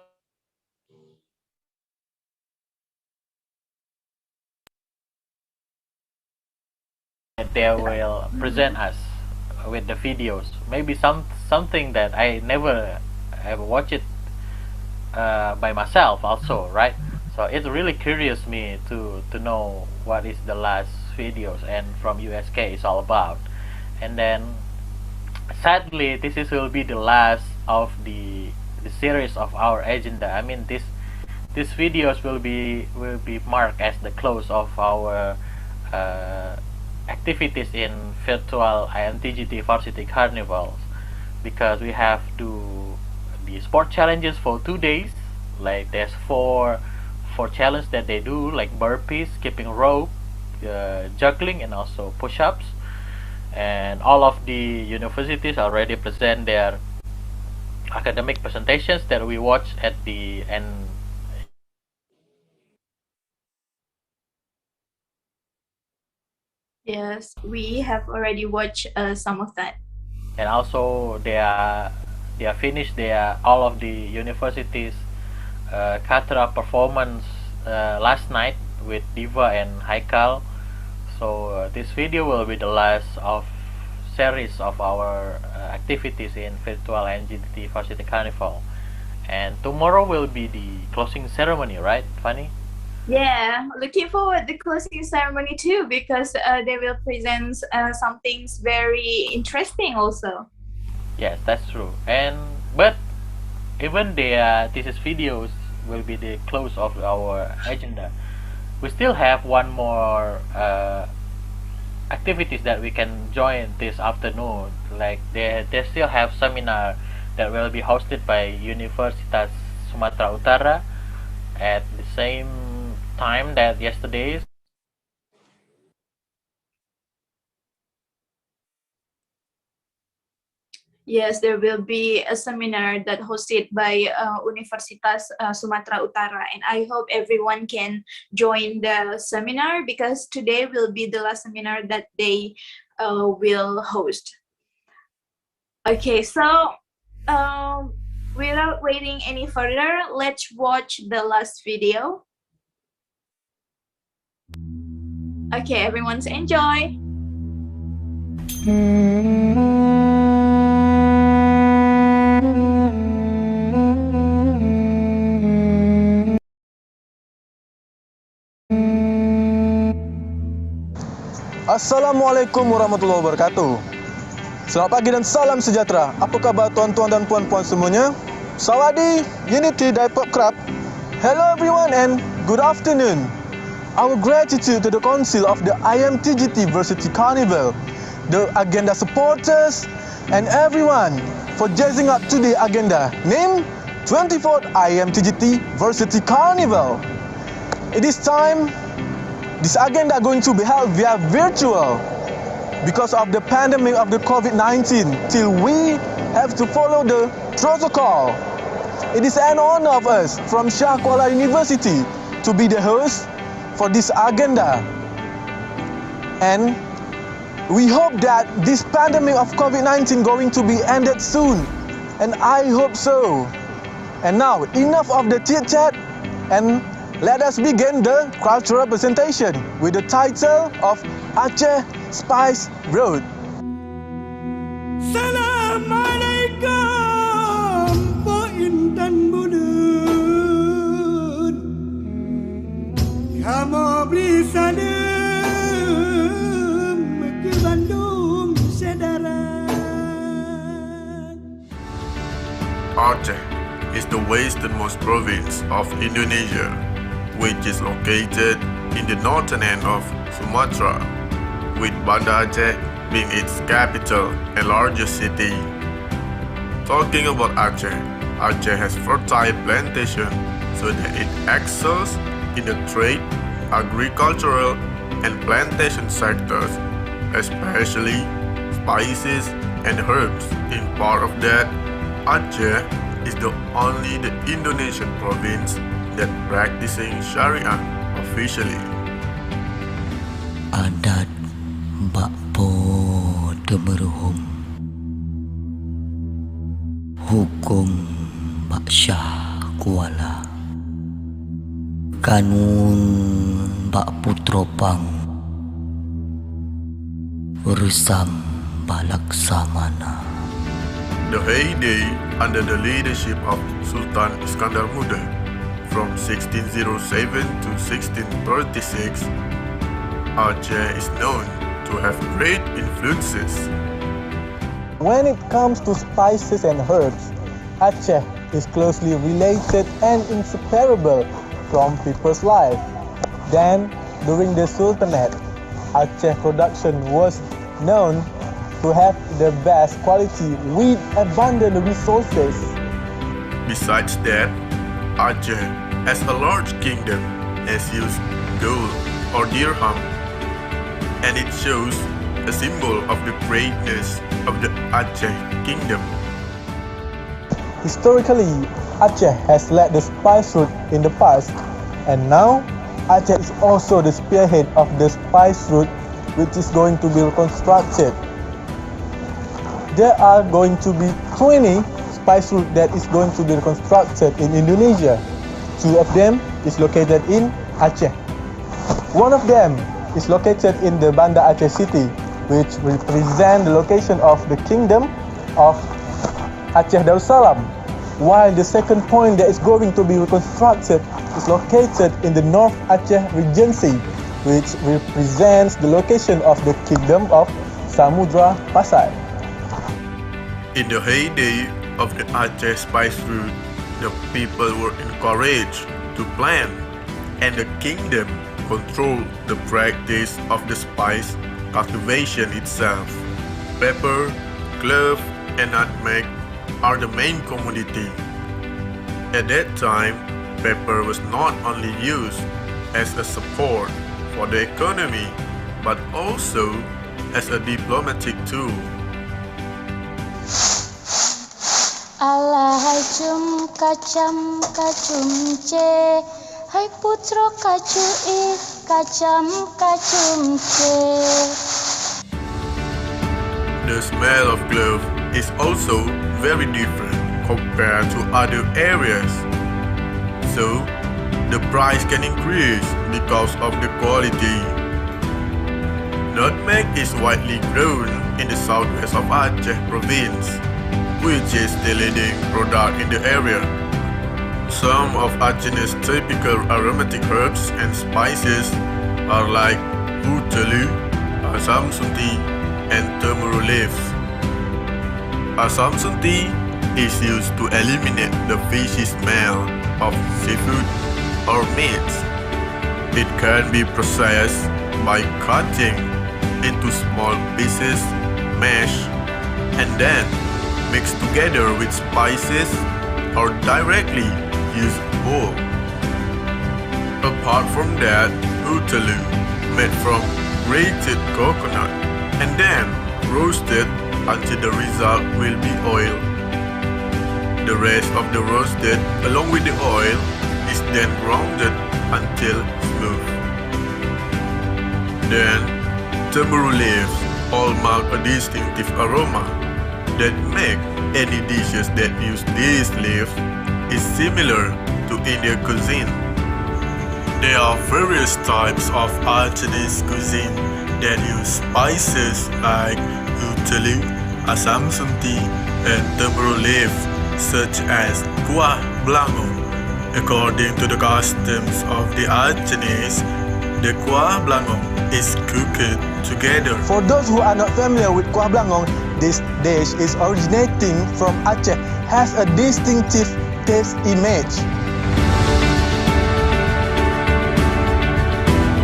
that they will present us with the videos. Maybe something that I never ever watched it by myself also, right? So it really curious me to know what is the last videos and from USK is all about. And then sadly this will be the last of the series of our agenda. I mean these videos will be marked as the close of our activities in virtual IMTGT Varsity Carnivals, because we have to the sport challenges for 2 days. Like there's four challenges that they do, like burpees, skipping rope, juggling, and also push-ups. And all of the universities already present their academic presentations that we watch at the end. Yes, we have already watched some of that. And also they are finished all of the universities katra performance last night with Diva and Haikal. So this video will be the last of series of our activities in virtual IMTGT Varsity Carnival, and tomorrow will be the closing ceremony, right, Fanny? Yeah, looking forward to the closing ceremony too, because they will present some things very interesting also. Yes, that's true. But even this videos will be the close of our agenda, we still have one more activities that we can join this afternoon. Like they still have seminar that will be hosted by Universitas Sumatera Utara at the same time that yesterday. Yes, there will be a seminar that hosted by Universitas Sumatera Utara, and I hope everyone can join the seminar, because today will be the last seminar that they will host. Okay, so without waiting any further, let's watch the last video. Okay, everyone's enjoy. Assalamualaikum warahmatullahi wabarakatuh. Selamat pagi dan salam sejahtera. Apa khabar tuan-tuan dan puan-puan semuanya? Sawadi, Unity Depok Krab. Hello everyone and good afternoon. Our gratitude to the Council of the IMTGT Varsity Carnival, the agenda supporters, and everyone for jazzing up today's agenda, named 24th IMTGT Varsity Carnival. It is time. This agenda going to be held via virtual because of the pandemic of the COVID-19, till we have to follow the protocol. It is an honor of us from Shah Kuala University to be the host for this agenda. And we hope that this pandemic of COVID-19 going to be ended soon. And I hope so. And now, enough of the chit-chat, and let us begin the cultural presentation with the title of Aceh Spice Road. Assalamualaikum, Pak Intan Budut. Kamu beri salam ke Bandung, saudara. Aceh is the westernmost province of Indonesia, which is located in the northern end of Sumatra, with Banda Aceh being its capital and largest city. Talking about Aceh, Aceh has fertile plantation so that it excels in the trade, agricultural, and plantation sectors, especially spices and herbs. In part of that, Aceh is the only Indonesian province that practicing Sharia officially. Adat bakpo temeruhum, hukum bak Syah Kuala, kanun bak Putropang, resam Balaksamana. The heyday under the leadership of Sultan Iskandar Muda from 1607 to 1636, Aceh is known to have great influences. When it comes to spices and herbs, Aceh is closely related and inseparable from people's life. Then, during the Sultanate, Aceh production was known to have the best quality with abundant resources. Besides that, Aceh, as a large kingdom, has used gold or dirham, and it shows a symbol of the greatness of the Aceh kingdom. Historically, Aceh has led the spice route in the past, and now Aceh is also the spearhead of the spice route, which is going to be reconstructed. There are going to be 20 spice routes that is going to be reconstructed in Indonesia. 2 of them is located in Aceh. One of them is located in the Banda Aceh city, which represent the location of the kingdom of Aceh Darussalam, while the second point that is going to be reconstructed is located in the North Aceh Regency, which represents the location of the kingdom of Samudra Pasai. In the heyday of the Aceh spice route, the people were encouraged to plant, and the kingdom controlled the practice of the spice cultivation itself. Pepper, clove, and nutmeg are the main commodity. At that time, pepper was not only used as a support for the economy, but also as a diplomatic tool. Alahai cum kacam kacum ce, hai putro kacui kacam kacum ce. The smell of clove is also very different compared to other areas, so the price can increase because of the quality. Nutmeg is widely grown in the southwest of Aceh province, which is the leading product in the area. Some of Aceh's typical aromatic herbs and spices are like utelu, asam sunti, and temuru leaves. Asam sunti is used to eliminate the fishy smell of seafood or meats. It can be processed by cutting into small pieces, mashed, and then mixed together with spices or directly used whole. Apart from that, utelu, made from grated coconut and then roasted until the result will be oil. The rest of the roasted along with the oil is then grounded until smooth. Then, temuru leaves all mark a distinctive aroma that make any dishes that use these leaves is similar to Indian cuisine. There are various types of Acehese cuisine that use spices like utelu, asam sunti, and temuru leaves, such as kuah belangong. According to the customs of the Acehese, the kuah belangong is cooked together. For those who are not familiar with kuah belangong, this dish is originating from Aceh, has a distinctive taste image.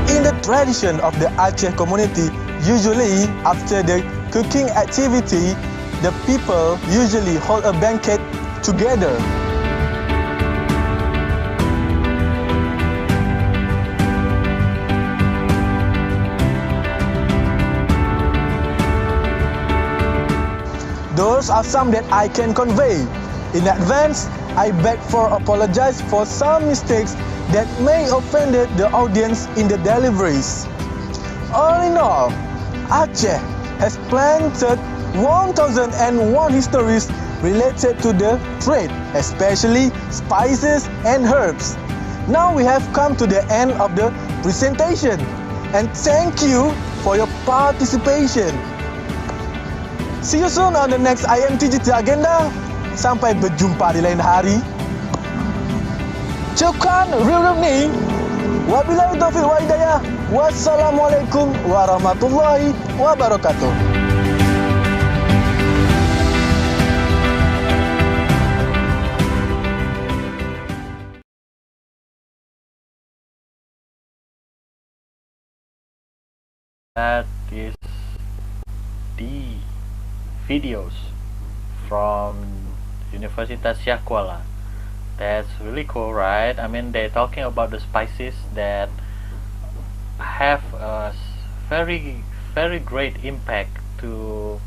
In the tradition of the Aceh community, usually after the cooking activity, the people usually hold a banquet together. Those are some that I can convey. In advance, I beg for apologize for some mistakes that may offend the audience in the deliveries. All in all, Aceh has planted 1001 histories related to the trade, especially spices and herbs. Now we have come to the end of the presentation, and thank you for your participation. See you soon on the next IMTGT agenda. Sampai berjumpa di lain hari. Cukkan real ni. Wabillahi taufiq wa hidayah. Wassalamualaikum warahmatullahi wabarakatuh. That is the videos from Universitas Syah Kuala. That's really cool, right? I mean, they're talking about the spices that have a very, very great impact to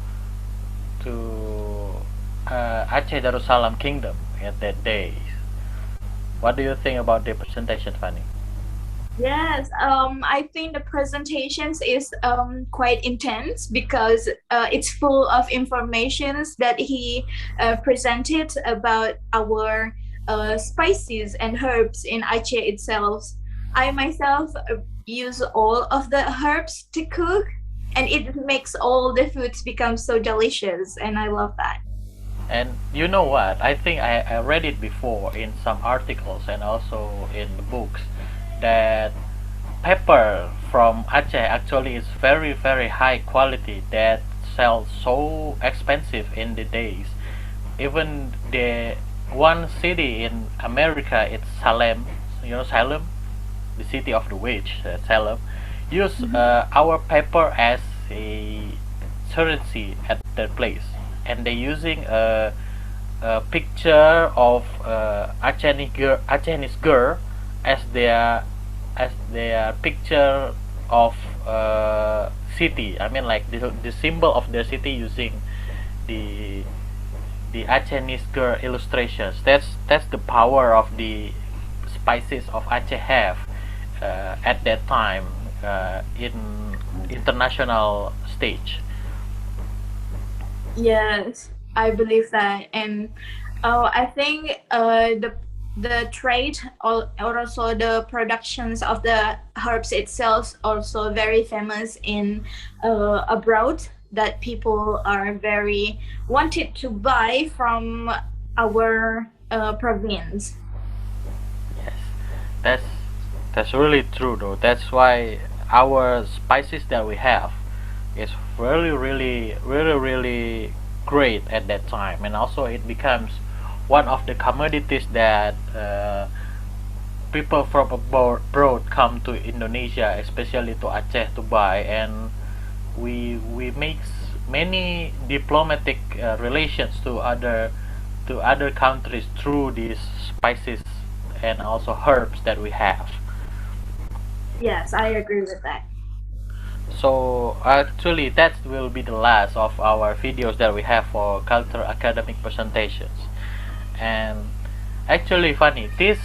Aceh Darussalam Kingdom at that day. What do you think about the presentation, Fanny? Yes, I think the presentations is quite intense because it's full of informations that he presented about our spices and herbs in Aceh itself. I myself use all of the herbs to cook, and it makes all the foods become so delicious, and I love that. And you know what? I think I read it before in some articles and also in the books that pepper from Aceh actually is very, very high quality that sells so expensive in the days. Even the one city in America, it's Salem, you know Salem, the city of the witch, Salem, use our pepper as a currency at that place, and they're using a picture of Acehese girl as their picture of city. I mean, like the symbol of their city using the Acehese girl illustrations. That's the power of the spices of Aceh have at that time in international stage. Yes, I believe that, and I think the trade or also the productions of the herbs itself also very famous in abroad, that people are very wanted to buy from our province. Yes, that's really true though. That's why our spices that we have is really great at that time, and also it becomes one of the commodities that people from abroad come to Indonesia, especially to Aceh, to buy, and we make many diplomatic relations to other countries through these spices and also herbs that we have. Yes, I agree with that. So actually that will be the last of our videos that we have for cultural academic presentations. And actually funny, this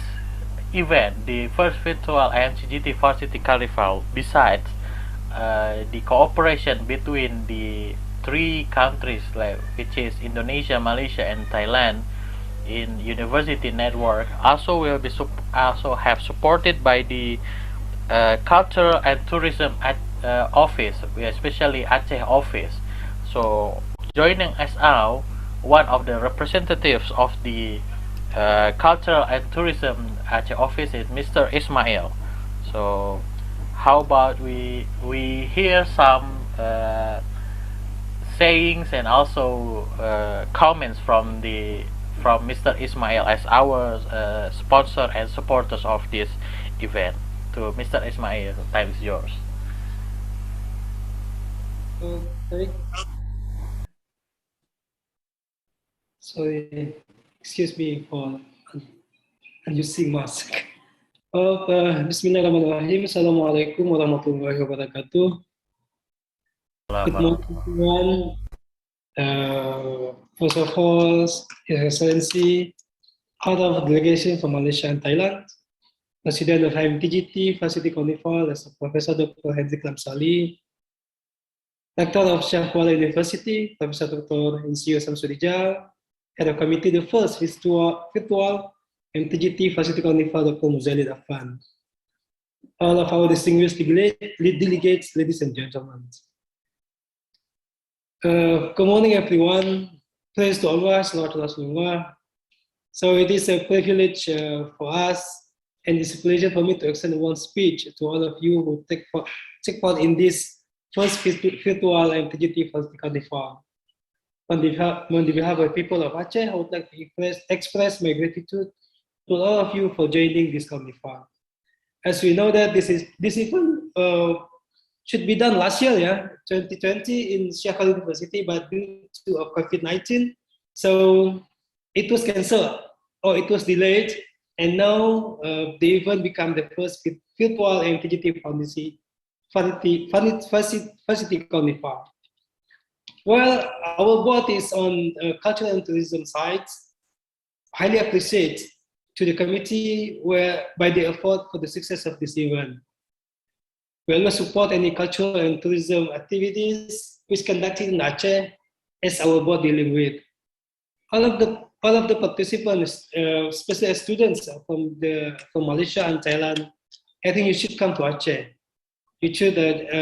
event, the first virtual IMCGT Varsity Carnival, besides the cooperation between the three countries, which is Indonesia, Malaysia and Thailand, in university network, also will be also have supported by the cultural and tourism office, especially Aceh office. So joining us out, one of the representatives of the cultural and tourism Aceh office is Mr. Ismail. So how about we hear some sayings and also comments from Mr. Ismail as our sponsor and supporters of this event. To Mr. Ismail, time is yours. Okay. Sorry, excuse me for using mask. Bismillahirrahmanirrahim. Assalamualaikum warahmatullahi wabarakatuh. Good morning, everyone. First of all, His Excellency, out of delegation from Malaysia and Thailand, President of IMTGT Varsity Carnival, Professor Dr. Hendrik Lamsali, Rector of Syah Kuala University, Professor Dr. Insinyur Samsudijal, Head of Committee, the first virtual IMTGT Varsity Carnival, Dr. Muzalid Affan, all of our distinguished delegates, ladies and gentlemen. Good morning, everyone. Praise to Allah, Salawatullah Rasulullah. So it is a privilege for us, and it's a pleasure for me to extend one speech to all of you who take part in this first virtual MTGT Carnival. On the behalf of the people of Aceh, I would like to express my gratitude to all of you for joining this carnival. As we know that this event should be done last year, 2020 in Sheikh Khalid University, but due to COVID-19, so it was cancelled or it was delayed, and now the event became the first virtual MTGT Facility Carnival. Well, our board is on cultural and tourism sites. Highly appreciate to the committee by the effort for the success of this event. We always support any cultural and tourism activities which conducted in Aceh as our board dealing with. All of the participants, especially students from Malaysia and Thailand, I think you should come to Aceh. You should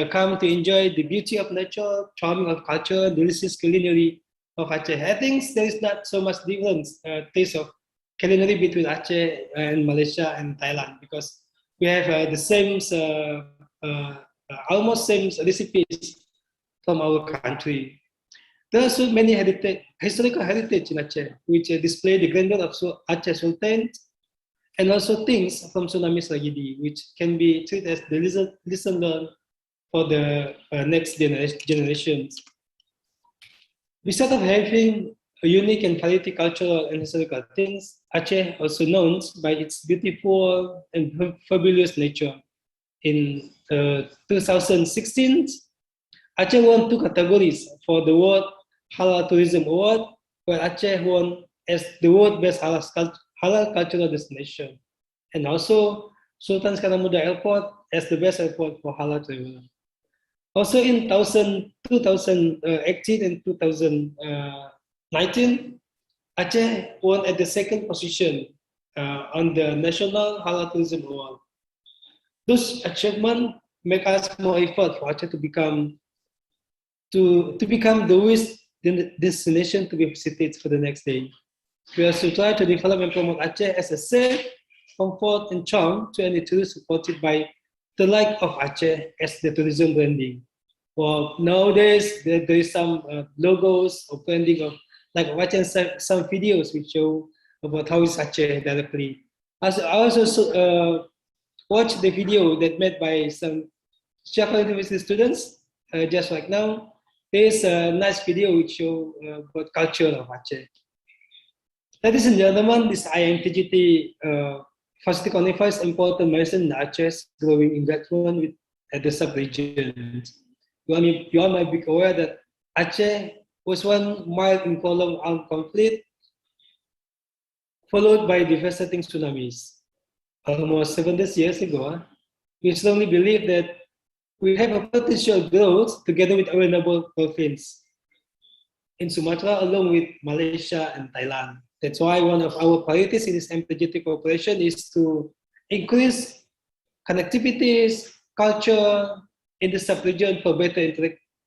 come to enjoy the beauty of nature, charming of culture, delicious culinary of Aceh. I think there is not so much difference taste of culinary between Aceh and Malaysia and Thailand, because we have the same almost same recipes from our country. There are so many historical heritage in Aceh, which display the grandeur of Aceh Sultan, and also things from Tsunami Tragedy, which can be treated as the lesson learned for the next generations. Besides of having a unique and variety cultural and historical things, Aceh also known by its beautiful and fabulous nature. In 2016, Aceh won 2 categories for the World Halal Tourism Award, where Aceh won as the world best halal cultural destination, and also Sultan Skandar Airport as the best airport for halal travel. Also in 2018 and 2019, Aceh won at the 2nd position on the National Halal Tourism Award. Those achievements make us more effort for Aceh to become the best destination to be visited for the next day. We also try to develop and promote Aceh as a safe, comfort, and charm to any tourist supported by the like of Aceh as the tourism branding. Well, nowadays there is some logos or branding of like watching some videos which show about how is Aceh directly. I also watched the video that made by some Sheikh Khalid University students just right now. There is a nice video which show about culture of Aceh. Ladies and gentlemen, this IMTGT Facility Carnival is important milestone in Aceh's growing engagement at the sub-region. You all might be aware that Aceh was one mild and prolonged armed conflict, followed by devastating tsunamis. Almost 70 years ago, we strongly believe that we have a potential growth together with our neighbor province in Sumatra, along with Malaysia and Thailand. That's why one of our priorities in this MTGT cooperation is to increase connectivities, culture in the sub-region for better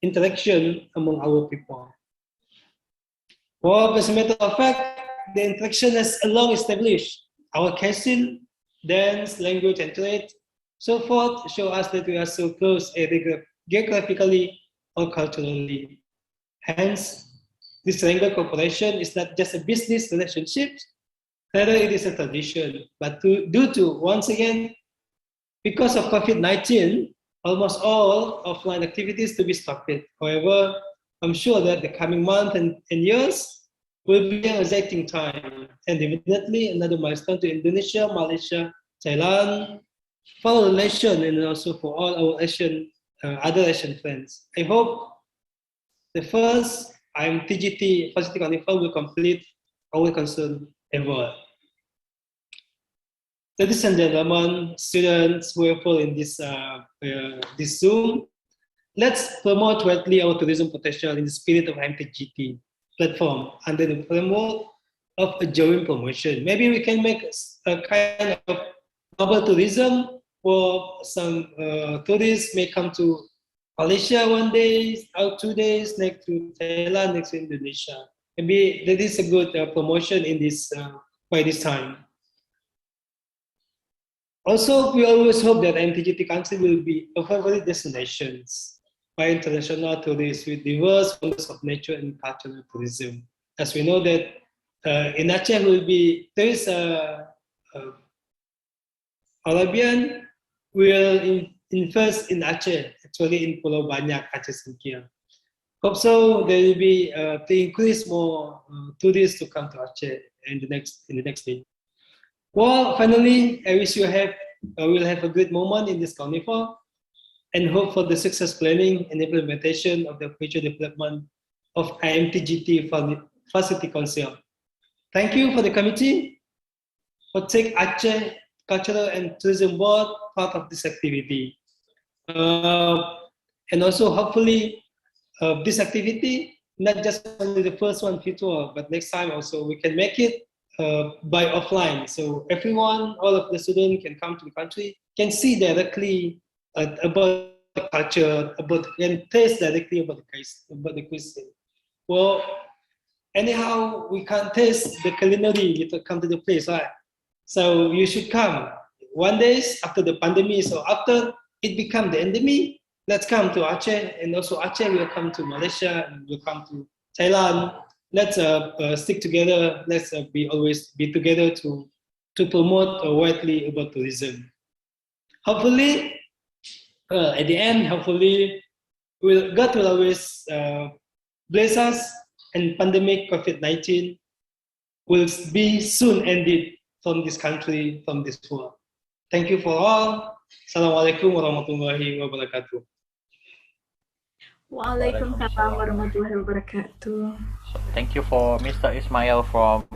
interaction among our people. Well, as a matter of fact, the interaction is long established. Our castle, dance, language, and trade, so forth, show us that we are so close geographically or culturally. Hence, this triangle cooperation is not just a business relationship, rather it is a tradition. But due to, once again, because of COVID-19, almost all offline activities to be stopped. However, I'm sure that the coming month and years will be an exciting time, and evidently another milestone to Indonesia, Malaysia, Thailand, for our relation, and also for all our other Asian friends. I hope the first IMTGT Facility Carnival will complete our concern ever. Ladies and gentlemen, students who are in this Zoom, let's promote widely our tourism potential in the spirit of IMTGT platform under the framework of a joint promotion. Maybe we can make a kind of global tourism where some tourists may come to Malaysia 1 day, out 2 days, next to Thailand, next to Indonesia. Maybe that is a good promotion in this by this time. Also, we always hope that MTGT country will be a favorite destinations by international tourists with diverse wonders of nature and cultural tourism. As we know that in Aceh there is Arabian will invest in Aceh, actually in Pulau Banyak, Aceh Singkil. Hope so there will be to increase more tourists to come to Aceh in the next day. Well, finally, I wish we'll have a good moment in this carnival and hope for the success planning and implementation of the future development of IMTGT Facility Council. Thank you for the committee for take Aceh Cultural and Tourism Board part of this activity. And also hopefully this activity, not just only the first one virtual, but next time also we can make it by offline. So everyone, all of the students can come to the country, can see directly about the culture, can taste directly about the cuisine. Well, anyhow, we can't taste the culinary to come to the place, right? So you should come 1 day after the pandemic. So after it become the endemic, let's come to Aceh, and also Aceh will come to Malaysia and will come to Thailand. Let's stick together. Let's always be together to promote widely about tourism. Hopefully, at the end, hopefully, God will always bless us, and pandemic COVID-19 will be soon ended from this country, from this world. Thank you for all. Assalamualaikum warahmatullahi wabarakatuh. Waalaikumsalam warahmatullahi wabarakatuh. Thank you for Mr. Ismail from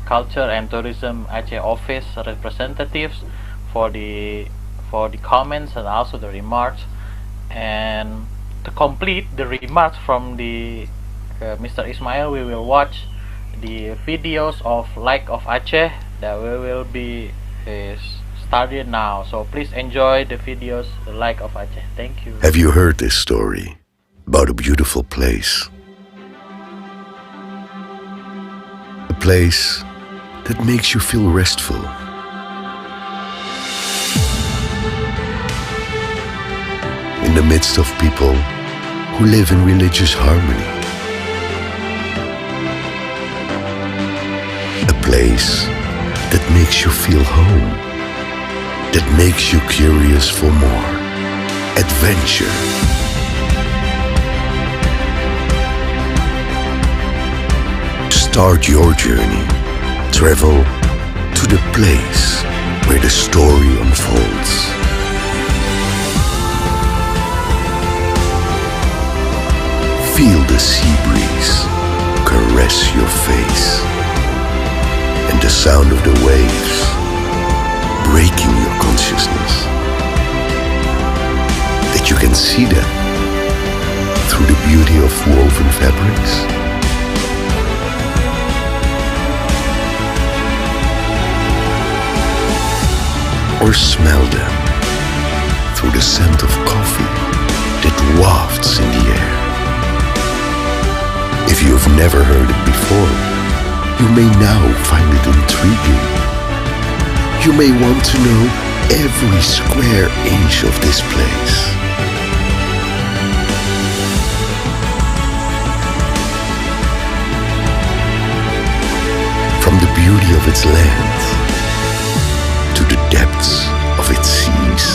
Culture and Tourism Aceh Office representatives for the comments and also the remarks. And to complete the remarks from the Mr. Ismail, we will watch the videos of Like of Aceh that we will be started now. So please enjoy the videos, the Like of Aceh. Thank you. Have you heard this story about a beautiful place? A place that makes you feel restful. In the midst of people who live in religious harmony. A place that makes you feel home, that makes you curious for more adventure. Start your journey. Travel to the place where the story unfolds. Feel the sea breeze caress your face, and the sound of the waves breaking your consciousness. That you can see them through the beauty of woven fabrics. Or smell them through the scent of coffee that wafts in the air. If you've never heard it before, you may now find it intriguing. You may want to know every square inch of this place. From the beauty of its land to the depths of its seas.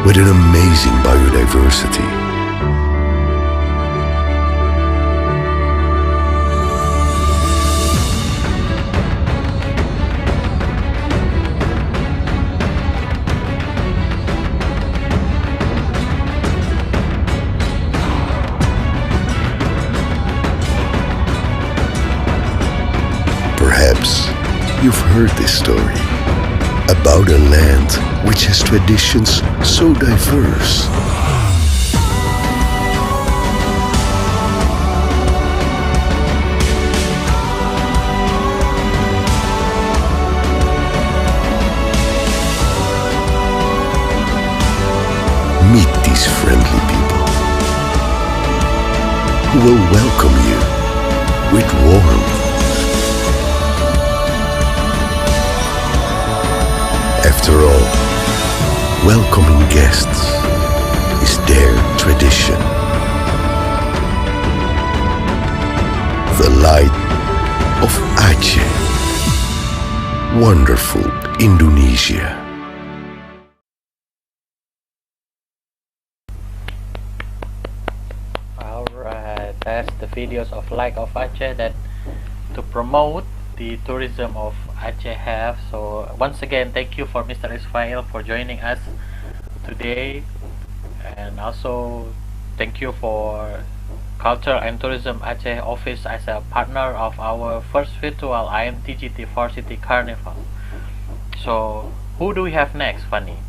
With an amazing biodiversity. Perhaps you've heard this story about a land which has traditions so diverse. these friendly people who will welcome you with warmth. After all, welcoming guests is their tradition. The light of Aceh. Wonderful Indonesia. Alright, that's the videos of Light of Aceh that to promote the tourism of Aceh have. So once again, thank you for Mr. Ismail for joining us today, and also thank you for Culture and Tourism Aceh office as a partner of our first virtual IMTGT 4 City Carnival. So who do we have next, Fanny?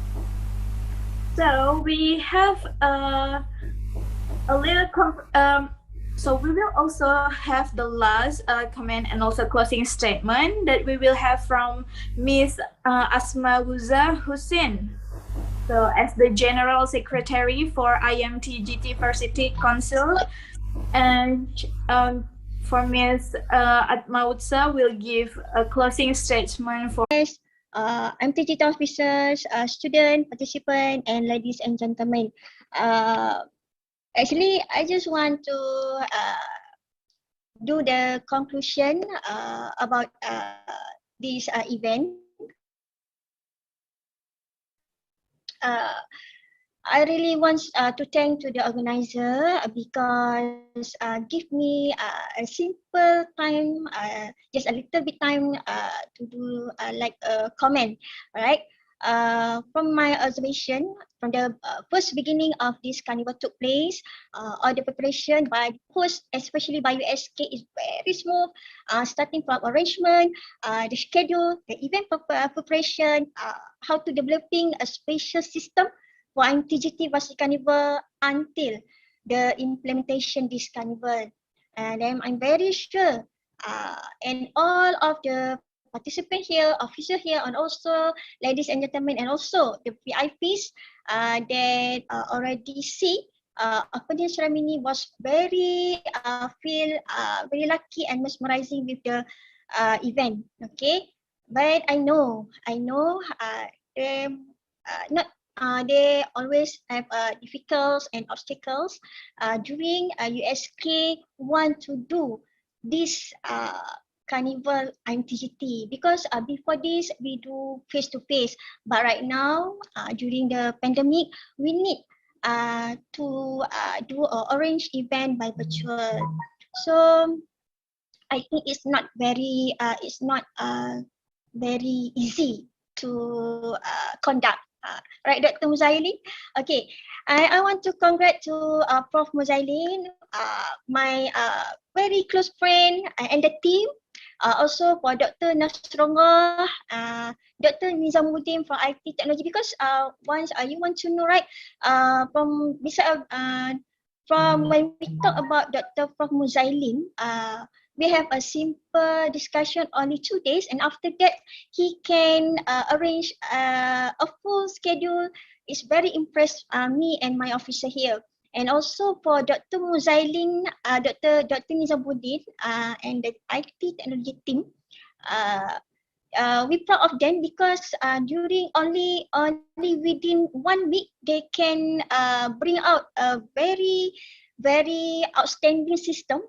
So we have a little so we will also have the last comment and also closing statement that we will have from Miss Asma Guza Hussein. So as the General Secretary for IMTGT Varsity Council, and for Ms. Atmautsa will give a closing statement for IMTGT officers, student, participant, and ladies and gentlemen. Actually, I just want to do the conclusion about this event. I really want to thank to the organizer because give me a simple time, just a little bit time to do like a comment, right? From my observation, from the first beginning of this carnival took place, all the preparation by host, especially by USK, is very smooth. Starting from arrangement, the schedule, the event preparation, how to developing a spatial system for IMTGT Varsity Carnival until the implementation this carnival. And then I'm very sure, and all of the participants here, officials here, and also ladies and gentlemen, and also the VIPs that already see opening ceremony was very feel very lucky and mesmerizing with the event. Okay, but I know not. They always have difficulties and obstacles during USK want to do this carnival IMTGT, because before this we do face to face, but right now during the pandemic we need to do an orange event by virtual. So I think it's not very very easy to conduct. Right, Dr. Muzailin? Okay, I want to congrats to Prof. Muzailin, my very close friend and the team. Also for Dr. Nasrullah, Dr. Nizamuddin from IT Technology, because once you want to know, right, from when we talk about Dr. Prof. Muzailin, we have a simple discussion only 2 days, and after that he can arrange a full schedule. It's very impressed me and my officer here. And also for Dr. Muzailin, Dr. Nizamuddin, and the IT technology team, we proud of them because during only within 1 week they can bring out a very outstanding system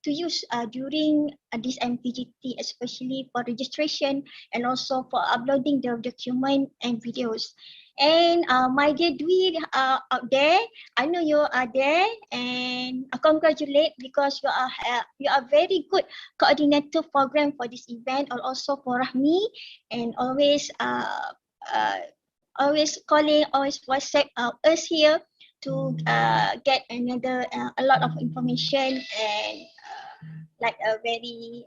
to use during this IMTGT, especially for registration and also for uploading the document and videos. And my dear Dwi out there, I know you are there, and I congratulate because you are very good coordinator program for this event, and also for Rahmi, and always calling, always WhatsApp us here to get another a lot of information and like a very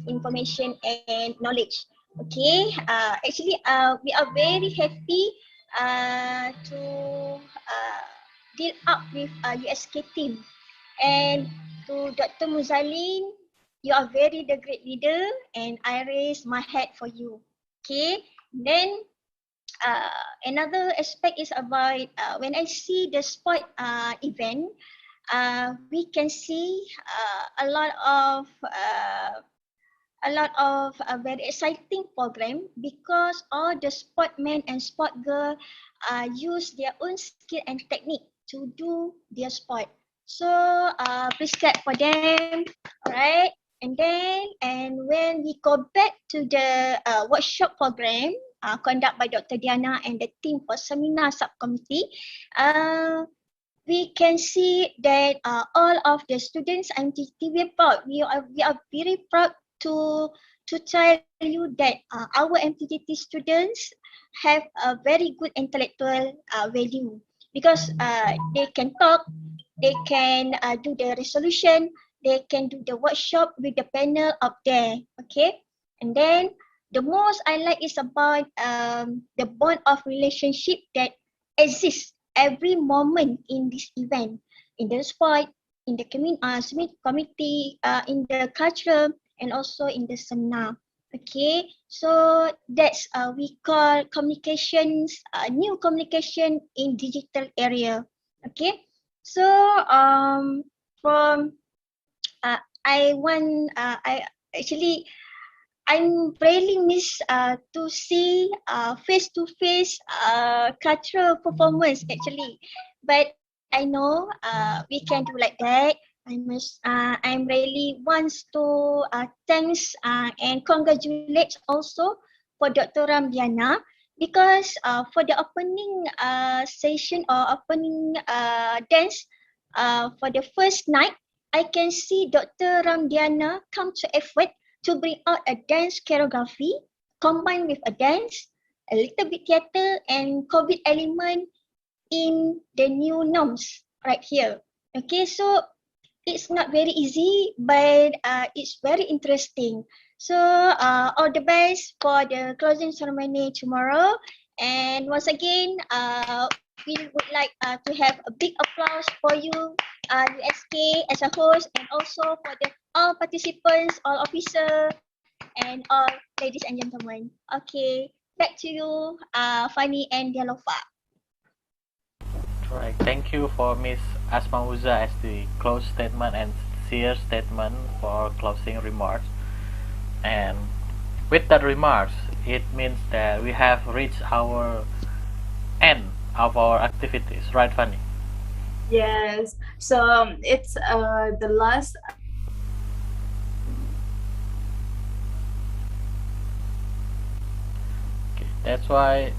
information and knowledge. Okay, actually we are very happy to deal up with USK team, and to Dr. Muzailin, you are very the great leader, and I raise my hat for you. Okay, then another aspect is about when I see the sport event, we can see a lot of very exciting program because all the sportmen and sport girl use their own skill and technique to do their sport. So please clap for them, alright? And when we go back to the workshop program conducted by Dr. Diana and the team for seminar subcommittee, we can see that all of the students MTT we are proud. We are very proud to tell you that our MTT students have a very good intellectual value because they can talk, they can do the resolution, they can do the workshop with the panel up there. Okay, and then the most I like is about the bond of relationship that exists every moment in this event, in the sport, in the committee, in the cultural, and also in the seminar. Okay, so that's we call communications, new communication in digital area. Okay, so from I'm really miss to see face to face cultural performance actually, but I know we can do like that. I'm really wants to thanks and congratulate also for Dr. Ramdiana because for the opening session or opening dance for the first night, I can see Dr. Ramdiana come to effort to bring out a dance choreography combined with a dance, a little bit theater and COVID element in the new norms right here. Okay, so it's not very easy, but it's very interesting. So all the best for the closing ceremony tomorrow. And once again, we would like to have a big applause for you, USK as a host, and also for the all participants, all officers, and all ladies and gentlemen. Okay, back to you, Fanny and Dialova. Right. Thank you for Miss Asmauza as the close statement and sincere statement for closing remarks. And with that remarks, it means that we have reached our end of our activities, right, Fanny? Yes. So it's the last. Okay, that's why.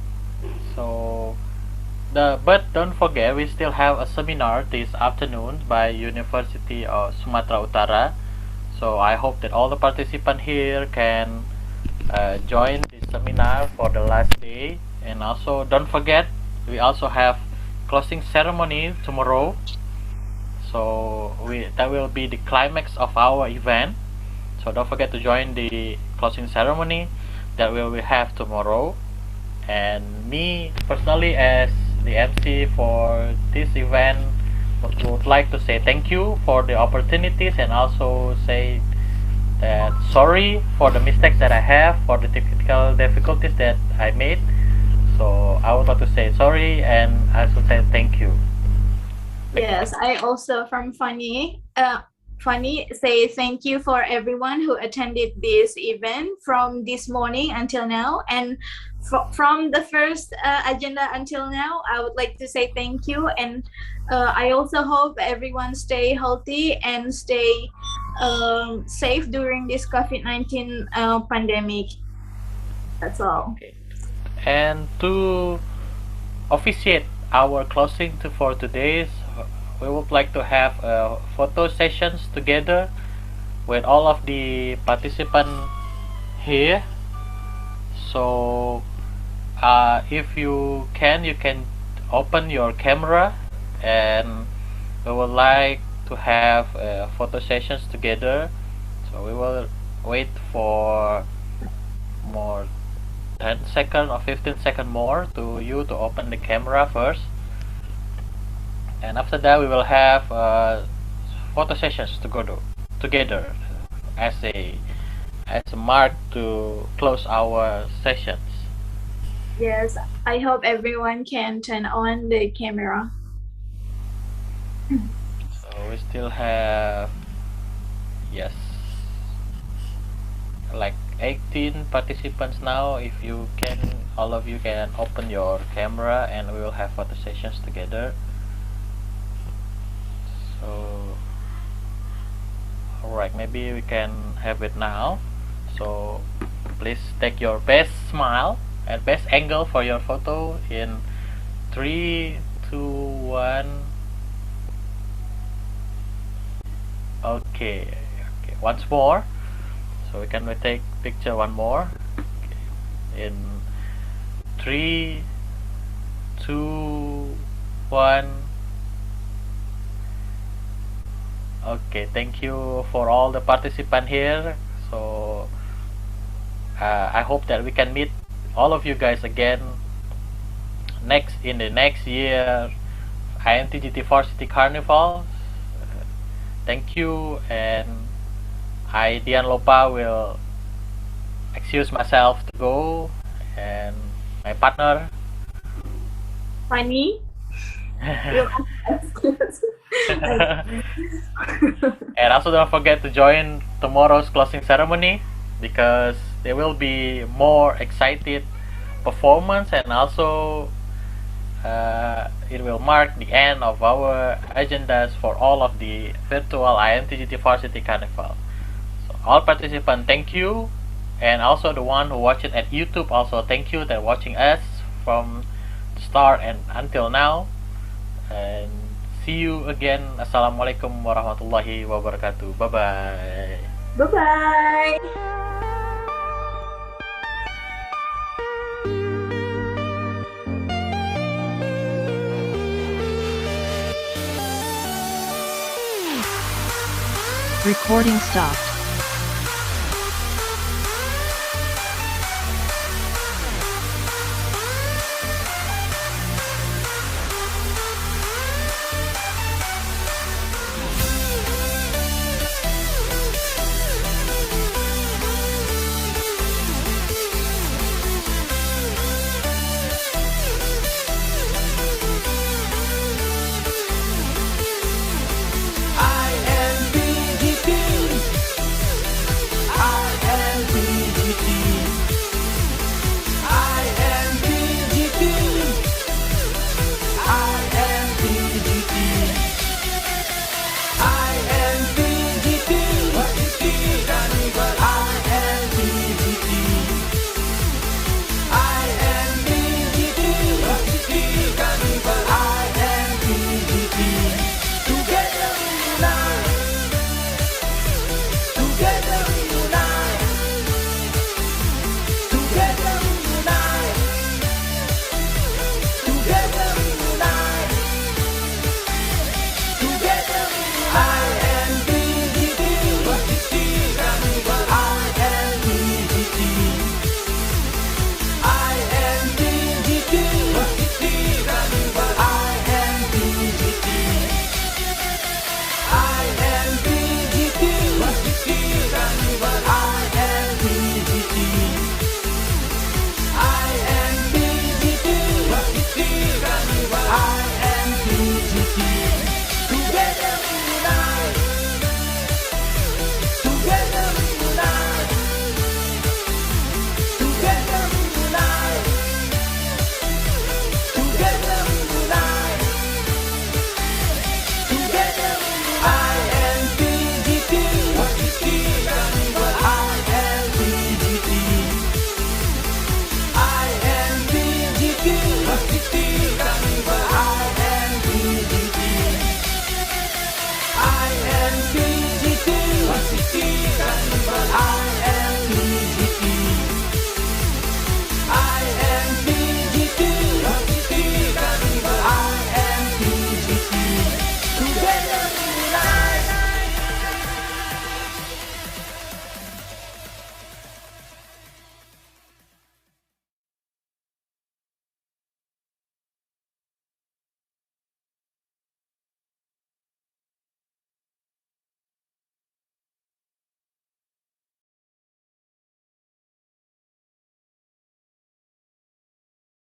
So. But don't forget, we still have a seminar this afternoon by University of Sumatra Utara. So I hope that all the participants here can join this seminar for the last day. And also don't forget, we also have closing ceremony tomorrow. So that will be the climax of our event. So don't forget to join the closing ceremony that we will have tomorrow. And me personally as the MC for this event would like to say thank you for the opportunities and also say that sorry for the mistakes that I have, for the technical difficulties that I made. So I would like to say sorry and I should say thank you. Yes, I also from Fanny say thank you for everyone who attended this event from this morning until now, and from the first agenda until now. I would like to say thank you, and I also hope everyone stay healthy and stay safe during this COVID-19 pandemic. That's all. Okay. And to officiate our closing for today's, we would like to have photo sessions together with all of the participants here. So if you can open your camera, and we would like to have photo sessions together. So we will wait for more 10 seconds or 15 seconds more to you to open the camera first. And after that we will have photo sessions to go to together as a mark to close our sessions. Yes, I hope everyone can turn on the camera. So we still have, yes, like 18 participants now. If you can, all of you can open your camera and we will have photo sessions together. So, alright, maybe we can have it now. So please take your best smile and best angle for your photo in 3, 2, 1. Okay, once more. So we can take picture one more. Okay. In 3, 2, 1. Okay, thank you for all the participants here. So I hope that we can meet all of you guys again in the next year INTGT Varsity Carnival. Thank you, and I, Dian Lopa, will excuse myself to go, and my partner Funny. And also don't forget to join tomorrow's closing ceremony, because there will be more excited performance, and also it will mark the end of our agendas for all of the virtual INTGT Varsity Carnival. So all participants, thank you, and also the one who watch it at YouTube, also thank you that watching us from the start and until now. And see you again. Assalamualaikum warahmatullahi wabarakatuh. Bye bye. Bye bye. Recording stopped.